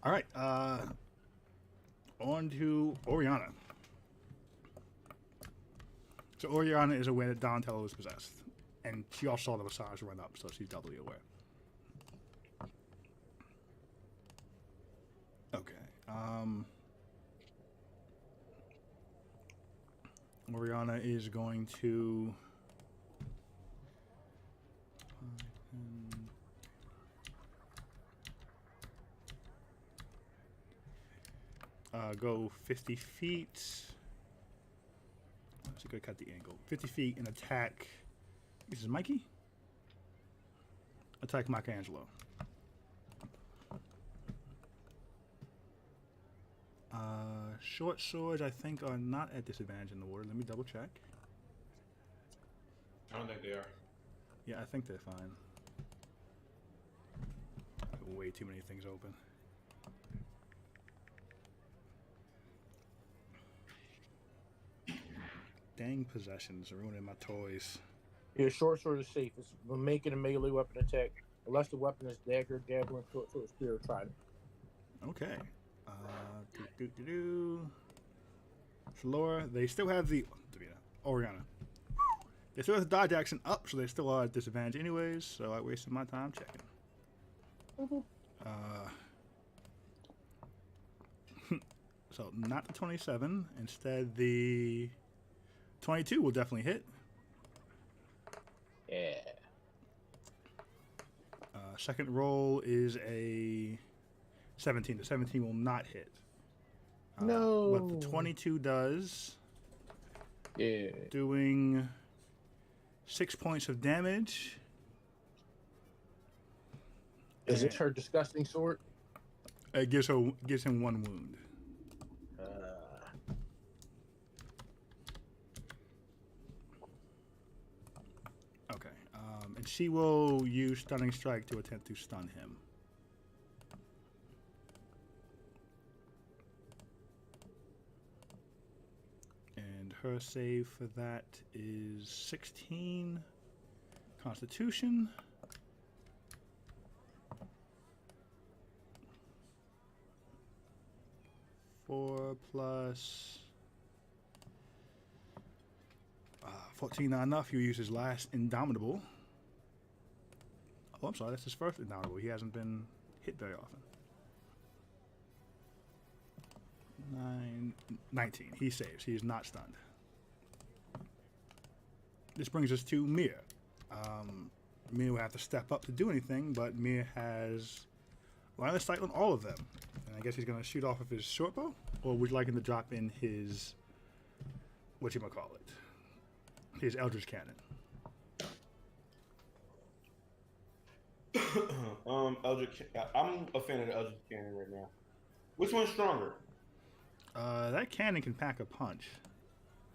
All right. On to Oriana. So Oriana is aware that Donatello is possessed. And she also saw the massage run up, so she's doubly aware. Okay. Oriana is going to go 50 feet. She's going to cut the angle. 50 feet and attack. This is Mikey. Attack Michelangelo. Short swords, I think, are not at disadvantage in the water. Let me double check. I don't think they are. Yeah, I think they're fine. Way too many things open. Dang possessions, ruining my toys. Your short sword is safe. It's making a melee weapon attack unless the weapon is dagger, javelin, short sword, spear, or trident. Okay. Laura, they still have the Oriana. They still have the dodge action up, so they still are at disadvantage anyways. So I wasted my time checking. So not the 27. Instead, the 22 will definitely hit. Yeah. Second roll is a 17. The 17 will not hit. No. What the 22 does, Yeah. doing 6 points of damage. Is it her disgusting sword? It gives him 1 wound. Okay. And she will use Stunning Strike to attempt to stun him. And her save for that is 16 Constitution. Four plus 14, not enough. He'll use his last Indomitable. Oh, I'm sorry, that's his first Indomitable. He hasn't been hit very often. 9, 19. He saves. He is not stunned. This brings us to Mir. Mir will have to step up to do anything, but Mir has line of sight on all of them. And I guess he's going to shoot off of his short bow? Or would you like him to drop in his, whatchamacallit, his Eldritch Cannon? I'm a fan of the Eldritch Cannon right now. Which one's stronger? That cannon can pack a punch.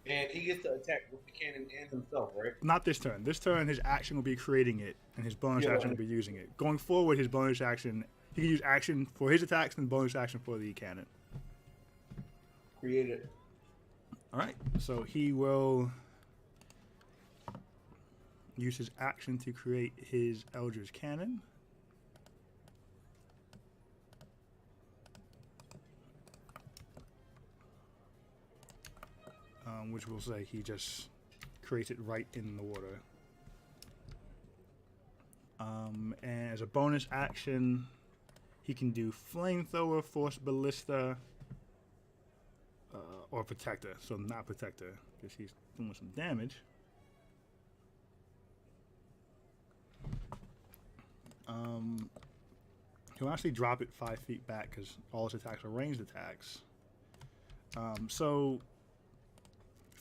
And he gets to attack with the cannon and himself, right? Not this turn. This turn, his action will be creating it, and his bonus action will be using it. Going forward, his bonus action, he can use action for his attacks and bonus action for the cannon. Create it. All right. So he will use his action to create his Eldritch Cannon. Which will say he just creates it right in the water. And as a bonus action, he can do Flamethrower, Force Ballista, or Protector. So not Protector, because he's doing some damage. He'll actually drop it 5 feet back because all his attacks are ranged attacks. So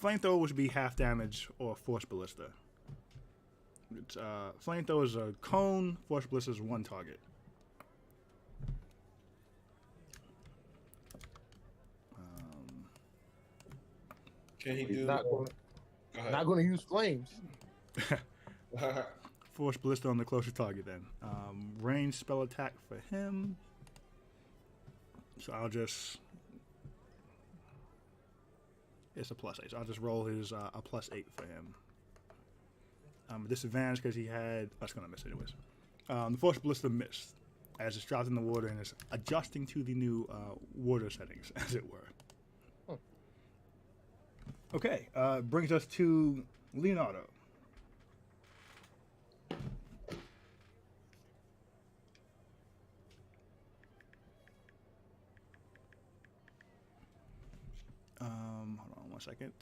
Flamethrower would be half damage or Force Ballista. It's, Flamethrower is a cone, Force Ballista is one target. Can he He's do? not going to use flames. Force Ballista on the closer target then. Range spell attack for him. So I'll just... It's a +8. So I'll just roll his a +8 for him. Disadvantage because he had... That's going to miss anyways. The Force Ballista missed as it's dropped in the water and it's adjusting to the new water settings, as it were. Okay, brings us to Leonardo. Hold on 1 second.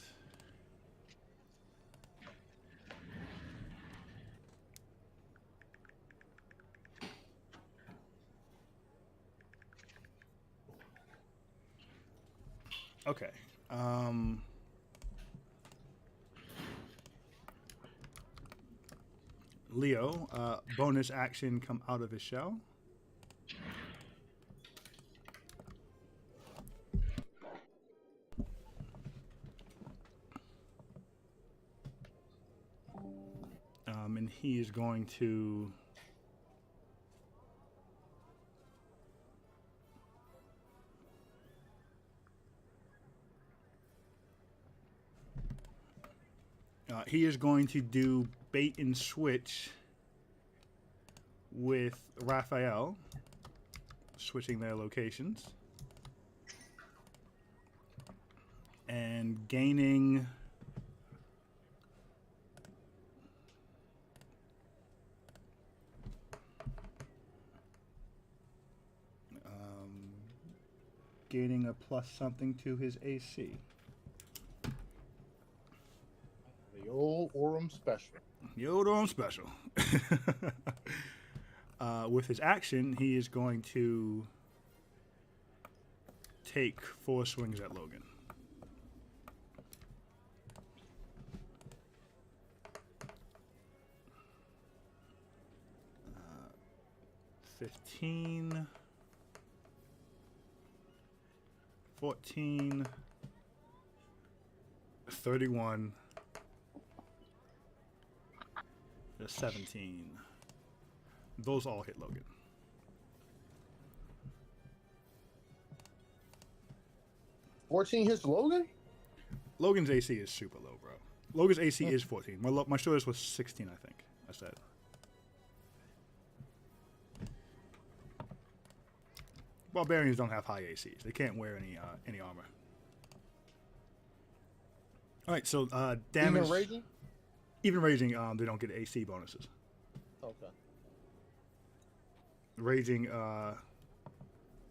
Okay. Leo, bonus action, come out of his shell. And he is going to do bait and switch with Raphael, switching their locations and gaining a plus something to his AC. The old Orem special. The old Orem special. With his action, he is going to take 4 swings at Logan. 15, 14, 31, 17. Those all hit Logan. Hits Logan? Logan's AC is super low, bro. Logan's AC is 14. My shortest was 16, I think. I said. Barbarians don't have high ACs. They can't wear any armor. All right, so damage. Even raging? Even raging, they don't get AC bonuses. Okay. Raging,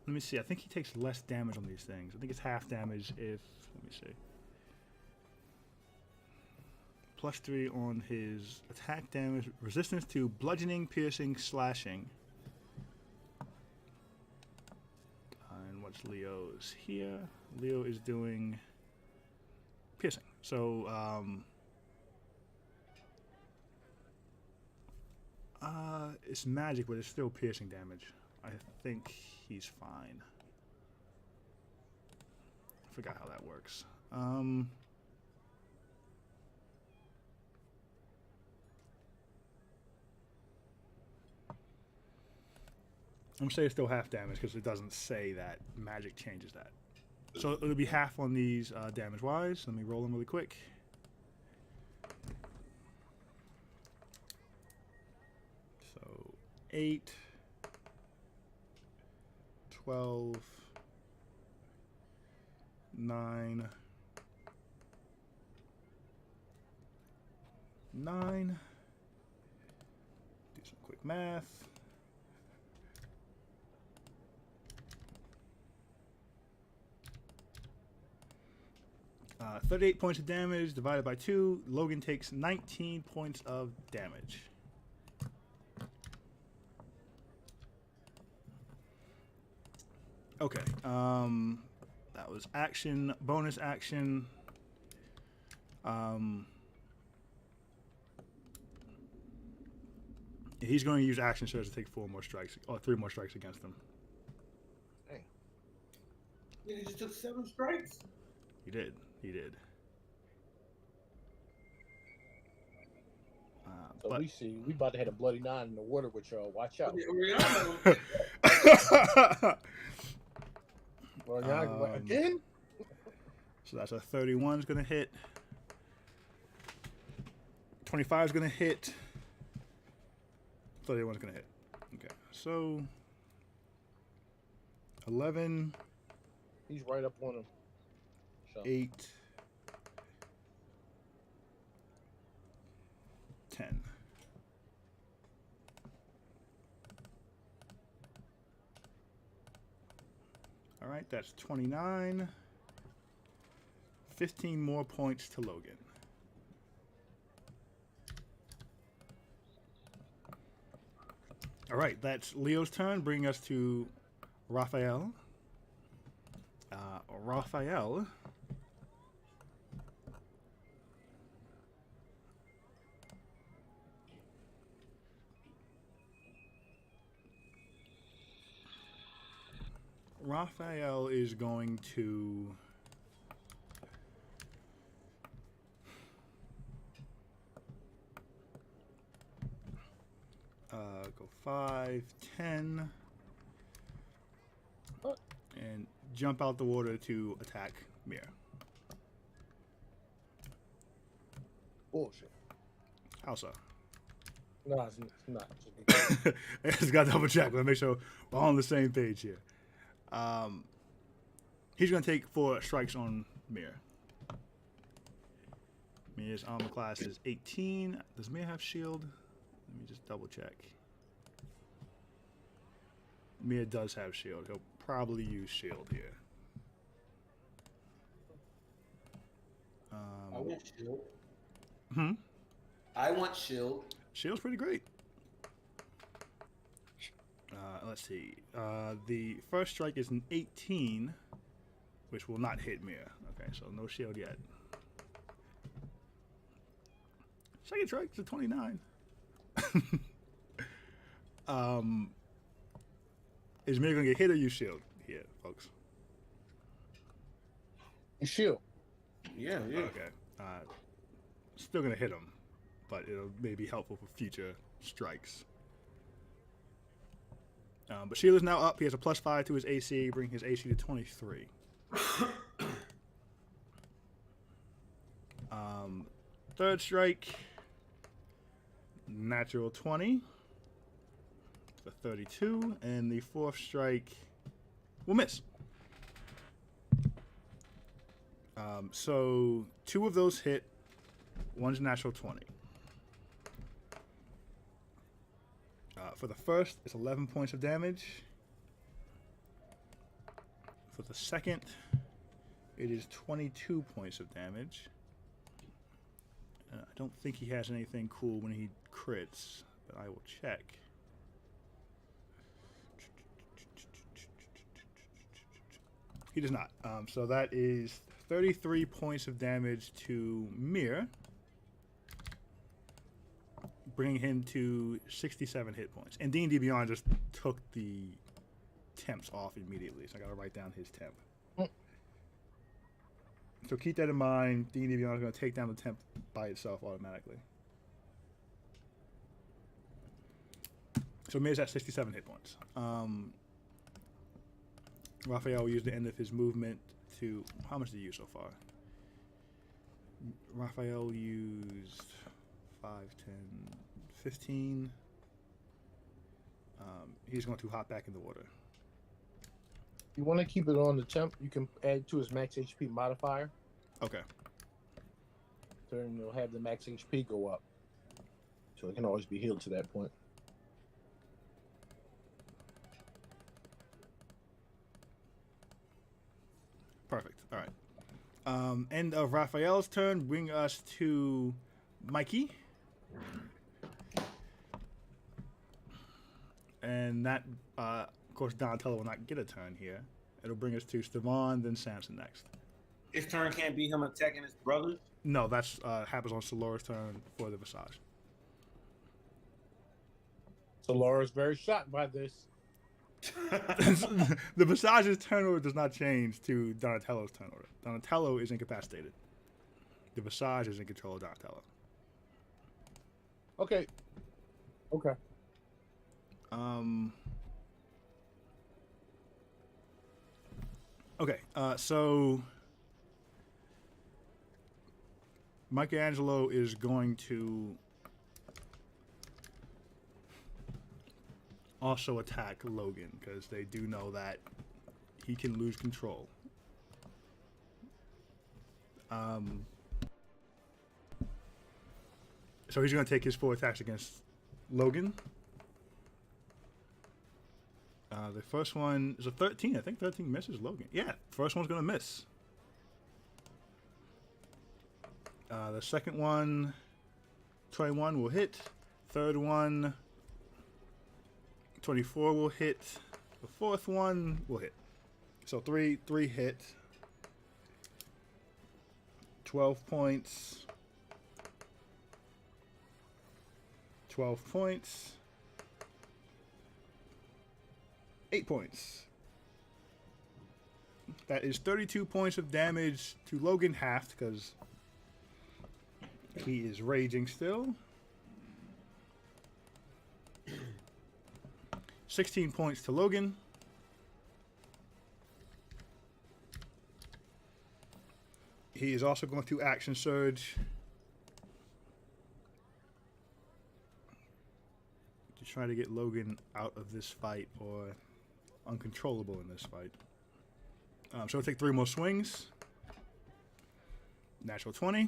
Let me see. I think he takes less damage on these things. I think it's half damage if. Let me see. +3 on his attack damage, resistance to bludgeoning, piercing, slashing. And what's Leo's here? Leo is doing piercing. So, it's magic, but it's still piercing damage. I think he's fine. I forgot how that works. I'm gonna say it's still half damage because it doesn't say that magic changes that. So it'll be half on these damage wise. Let me roll them really quick. So 8, 12, 9, 9. Do some quick math. 38 points of damage divided by 2. Logan takes 19 points of damage. Okay. That was action, bonus action. He's going to use action surge to take 4 more strikes, or 3 more strikes against him. Hey. Yeah, he just took 7 strikes? He did. He did. So but we see we about to hit a bloody 9 in the water with y'all. Watch out. Again? So that's a 31 is going to hit. 25 is going to hit. 31 is going to hit. Okay. So 11. He's right up on him. So. 8. 10. All right, that's 29. 15 more points to Logan. All right, that's Leo's turn, bringing us to Raphael. Raphael is going to go 5, 10, and jump out the water to attack Mir. Bullshit. How so? No, it's not. I just got to double check. Let me make sure we're all on the same page here. He's going to take 4 strikes on Mir. Mir's armor class is 18. Does Mir have shield? Let me just double check. Mir does have shield. He'll probably use shield here. I want shield. I want shield. Shield's pretty great. Let's see. The first strike is an 18, which will not hit Mir. Okay, so no shield yet. Second strike is a 29. Is Mir gonna get hit or use shield here, folks? Shield. Yeah. Okay. Still gonna hit him, but it'll maybe helpful for future strikes. But shield is now up. He has a +5 to his AC, bringing his AC to 23. Third strike, natural 20 for 32, and the fourth strike will miss. So 2 of those hit. One's natural 20. For the first, it's 11 points of damage. For the second, it is 22 points of damage. I don't think he has anything cool when he crits, but I will check. He does not. So that is 33 points of damage to Mir, bringing him to 67 hit points. And D&D Beyond just took the temps off immediately, so I got to write down his temp. So keep that in mind. D&D Beyond is going to take down the temp by itself automatically. So Mir's at 67 hit points. Raphael used the end of his movement to... How much did he use so far? Raphael used 5, 10, 15. He's going to hop back in the water. You want to keep it on the temp, you can add to his max HP modifier. Okay. So then you'll have the max HP go up. So it can always be healed to that point. Perfect. All right. End of Raphael's turn. Bring us to Mikey. And that, of course, Donatello will not get a turn here. It'll bring us to Stevan, then Samson next. His turn can't be him attacking his brothers? No, that's happens on Solora's turn for the Visage. So Laura's very shocked by this. The Visage's turn order does not change to Donatello's turn order. Donatello is incapacitated. The Visage is in control of Donatello. Okay. Okay. Okay, so Michelangelo is going to also attack Logan because they do know that he can lose control. So he's going to take his 4 attacks against Logan. The first one is a 13. I think 13 misses Logan. Yeah, first one's going to miss. The second one, 21 will hit. Third one, 24 will hit. The fourth one will hit. So three hit. 12 points. 12 points. 8 points. That is 32 points of damage to Logan, halved because he is raging still. 16 points to Logan. He is also going to action surge to try to get Logan out of this fight or uncontrollable in this fight. So we'll take 3 more swings. Natural 20.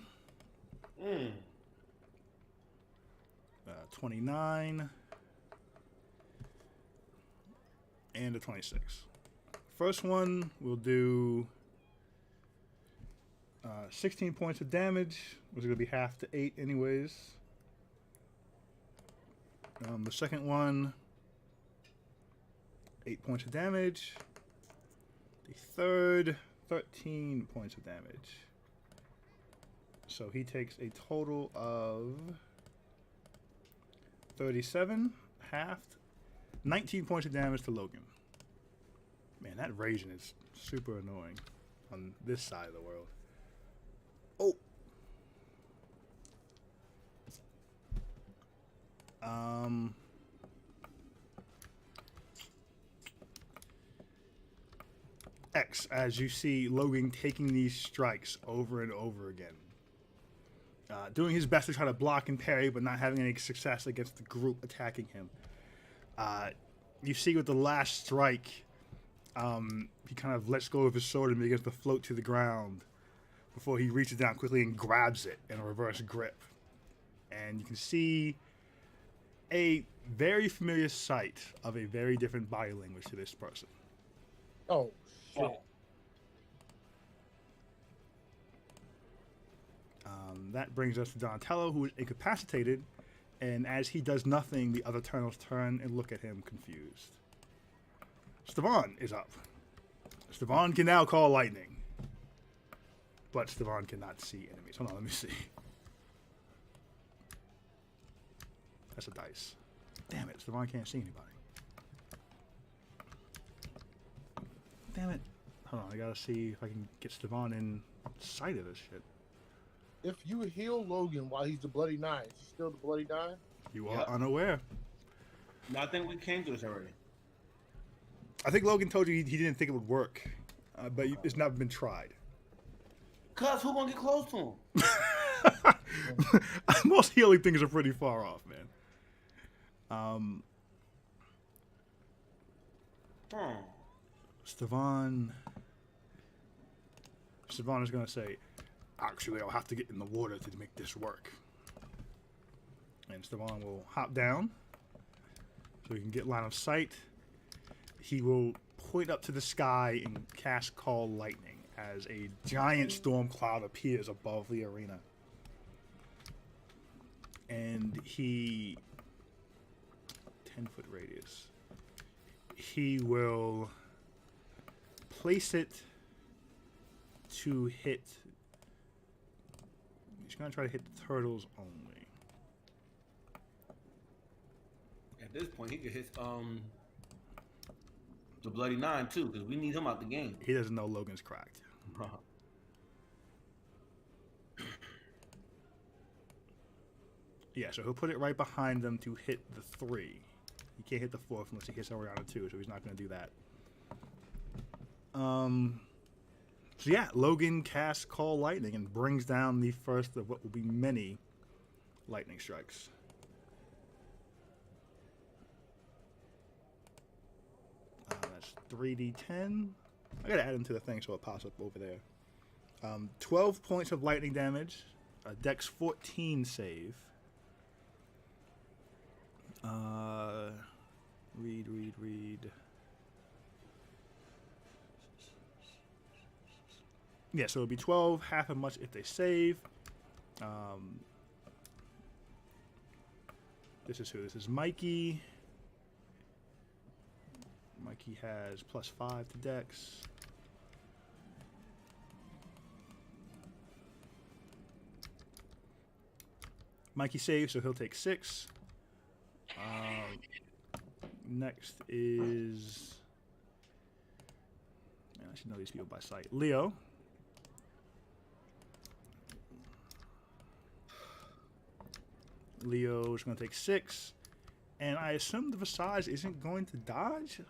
29. And a 26. First one, we'll do 16 points of damage, which is going to be half to 8 anyways. The second one, 8 points of damage. The third, 13 points of damage. So he takes a total of 37, halved, 19 points of damage to Logan. Man, that raging is super annoying on this side of the world. Oh! X, as you see Logan taking these strikes over and over again. Doing his best to try to block and parry, but not having any success against the group attacking him. You see with the last strike, he kind of lets go of his sword and begins to float to the ground before he reaches down quickly and grabs it in a reverse grip. And you can see a very familiar sight of a very different body language to this person. Oh, shit. That brings us to Donatello, who is incapacitated, and as he does nothing, the other Eternals turn and look at him confused. Stevan is up. Stevan can now call lightning. But Stevan cannot see enemies. Hold on, let me see. That's a dice. Damn it, Stevan can't see anybody. Damn it. Hold on, I gotta see if I can get Stevan in sight of this shit. If you heal Logan while he's the Bloody Nine, is he still the Bloody Nine? You are unaware. No, I think we came to this already. I think Logan told you he didn't think it would work, but it's never been tried. Cuz, who gonna get close to him? Most healing things are pretty far off, man. Stevan is going to say, actually, I'll have to get in the water to make this work. And Stevan will hop down so he can get line of sight. He will point up to the sky and cast Call Lightning as a giant storm cloud appears above the arena. And he... 10-foot radius. He will place it to hit... He's going to try to hit the turtles only. At this point, he could hit the Bloody Nine too, because we need him out the game. He doesn't know Logan's cracked. Yeah, so he'll put it right behind them to hit the 3. He can't hit the 4th unless he hits Ariana 2, so he's not going to do that. So yeah, Logan casts Call Lightning and brings down the first of what will be many lightning strikes. That's 3d10. I gotta add them to the thing so it pops up over there. 12 points of lightning damage, a Dex 14 save. Read. Yeah, so it'll be 12, half as much if they save. This is who? This is Mikey. Mikey has +5 to Dex. Mikey saves, so he'll take 6. Next is... Man, I should know these people by sight. Leo. Leo is going to take 6. And I assume the Visage isn't going to dodge?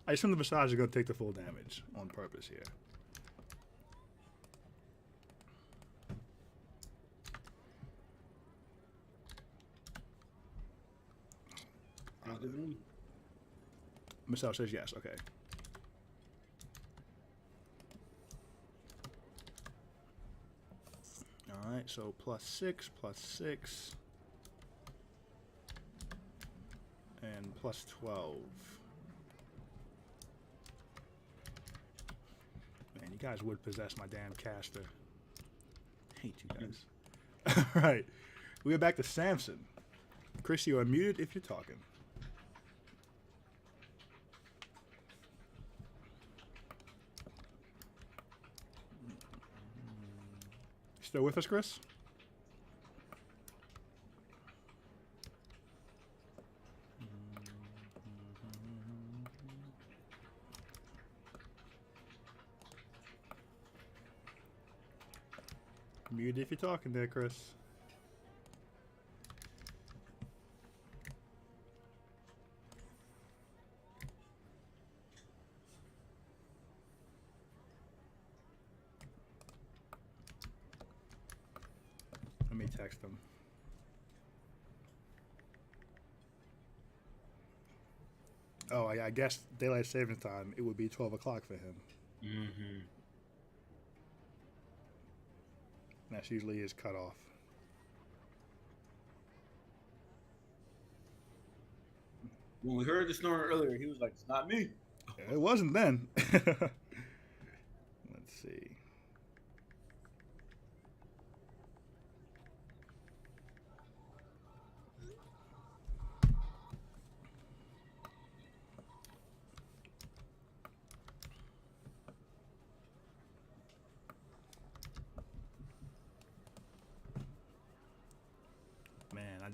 I assume the Visage is going to take the full damage on purpose here. Michelle says yes, okay. Alright, so +6, +6. And +12. Man, you guys would possess my damn caster. I hate you guys. Alright, we are back to Samson. Chris, you are muted if you're talking. Still with us, Chris? Mute if you're talking there, Chris. Let me text him. Oh, I guess daylight saving time, it would be 12 o'clock for him. Mm-hmm. That's usually his cutoff. When we heard the snoring earlier, he was like, "It's not me." It wasn't then. Let's see.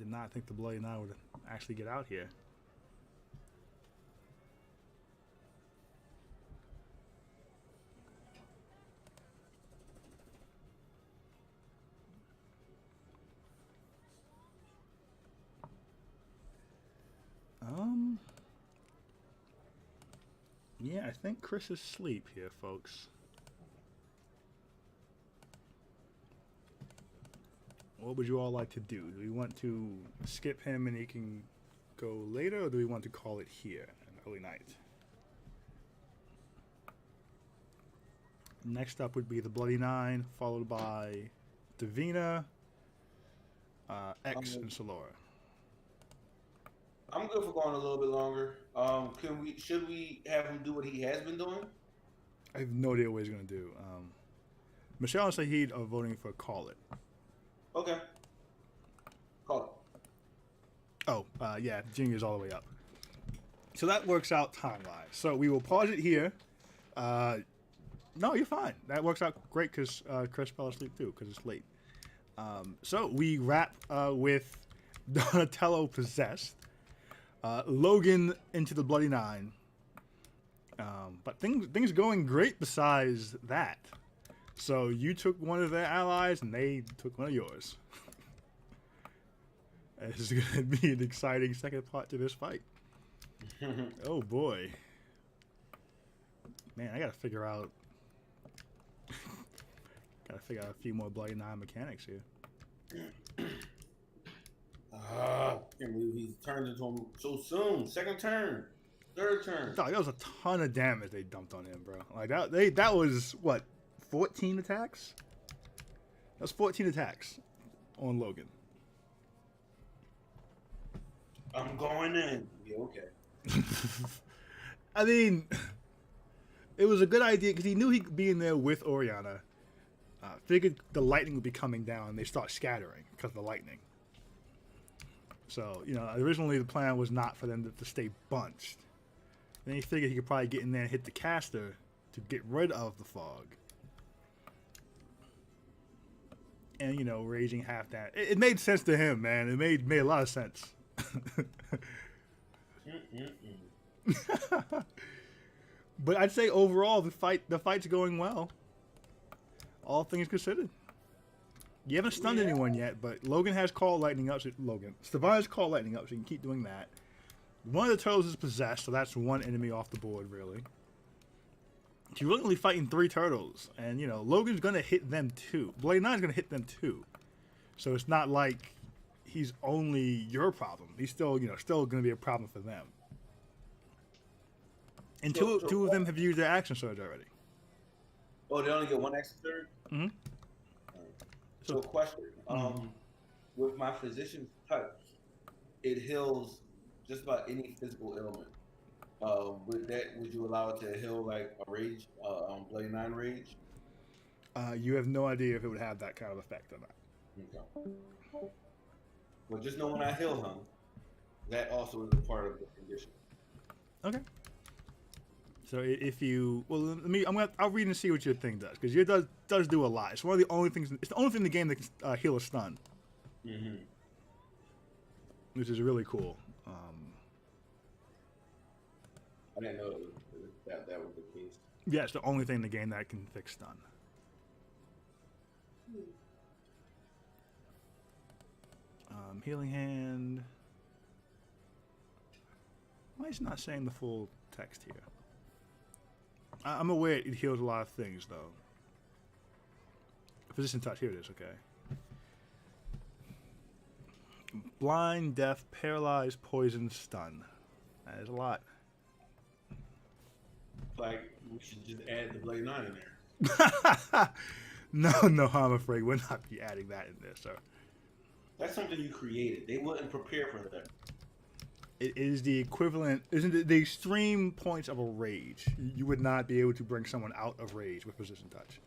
did not think the Bloody Nine would actually get out here. Yeah, I think Chris is asleep here, folks. What would you all like to do? Do we want to skip him and he can go later, or do we want to call it here an early night? Next up would be the Bloody Nine, followed by Davina, X, and Solora. I'm good for going a little bit longer. Should we have him do what he has been doing? I have no idea what he's going to do. Michelle and Saeed are voting for Call It. Okay. Call it. Oh, yeah, Junior's all the way up. So that works out time-wise. So we will pause it here. No, you're fine. That works out great because Chris fell asleep too because it's late. So we wrap with Donatello possessed. Logan into the Bloody Nine. But things going great besides that. So you took one of their allies and they took one of yours. This is going to be an exciting second part to this fight. Oh boy. Man, I got to figure out a few more Bloody Nine mechanics here. Can't believe he's turned into him so soon. Second turn, third turn. Dog, that was a ton of damage they dumped on him, bro. Like that was what, 14 attacks? That was 14 attacks on Logan. I'm going in. Yeah, okay. I mean, it was a good idea because he knew he could be in there with Oriana. Figured the lightning would be coming down and they start scattering because of the lightning. So, originally the plan was not for them to stay bunched. Then he figured he could probably get in there and hit the caster to get rid of the fog. And, raging half that. It made sense to him, man. It made a lot of sense. But I'd say overall the fight's going well. All things considered. You haven't stunned anyone yet, but Logan has called lightning up. Stefan has called lightning up, so you can keep doing that. One of the turtles is possessed, so that's one enemy off the board, really. You're really fighting 3 turtles, and Logan's gonna hit them too. Blade 9's gonna hit them too. So it's not like he's only your problem. He's still, still gonna be a problem for them. And two of them have used their action surge already. Oh, they only get 1 action surge? Mm-hmm. So question, with my physician's touch, it heals just about any physical ailment. Would you allow it to heal like a rage, Bloody 9 rage? You have no idea if it would have that kind of effect or not. Okay. Well, just know when I heal him, that also is a part of the condition. Okay. So if you, I'll read and see what your thing does, because yours does do a lot. It's one of the only things. It's the only thing in the game that can heal a stun, which is really cool. I didn't know that was the case. Yeah, it's the only thing in the game that can fix stun. Healing hand. Why is it not saying the full text here? I'm aware it heals a lot of things, though. Physician touch, here it is, okay. Blind, deaf, paralyzed, poison, stun. That is a lot. Like, we should just add the Blade 9 in there. No, I'm afraid we'll not be adding that in there, sir. That's something you created. They wouldn't prepare for that. It is the equivalent, isn't it, the extreme points of a rage. You would not be able to bring someone out of rage with precision touch.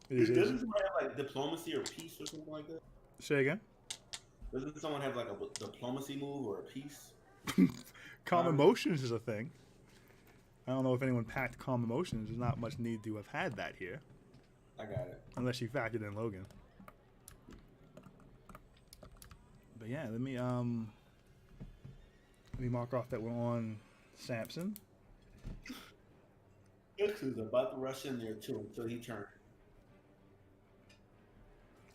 Doesn't someone have like diplomacy or peace or something like that? Say again? Doesn't someone have like a diplomacy move or a peace? Calm emotions is a thing. I don't know if anyone packed calm emotions. There's not much need to have had that here. I got it. Unless you factored in Logan. But yeah, let me mark off that we're on Samson. X is about to rush in there too until he turned.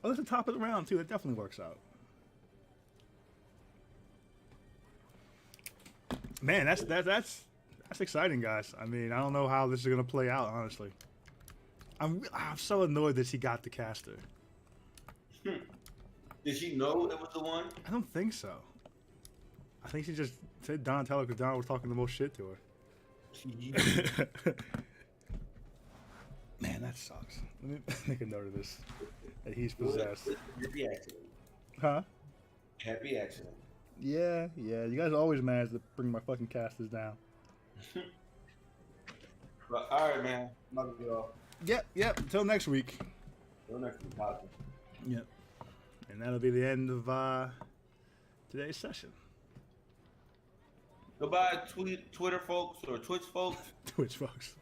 Oh, that's the top of the round too. That definitely works out. Man, that's exciting, guys. I mean, I don't know how this is gonna play out, honestly. I'm so annoyed that she got the caster. Did she know it was the one? I don't think so. I think she just said Donatello because Don was talking the most shit to her. Man, that sucks. Let me make a note of this. That he's possessed. Happy accident. Huh? Happy accident. Yeah. You guys always manage to bring my fucking casters down. But all right, man. I'm about to get off. Yep. Until next week. Until next week. Bye. Yep. And that'll be the end of today's session. Goodbye, Twitter folks or Twitch folks. Twitch folks.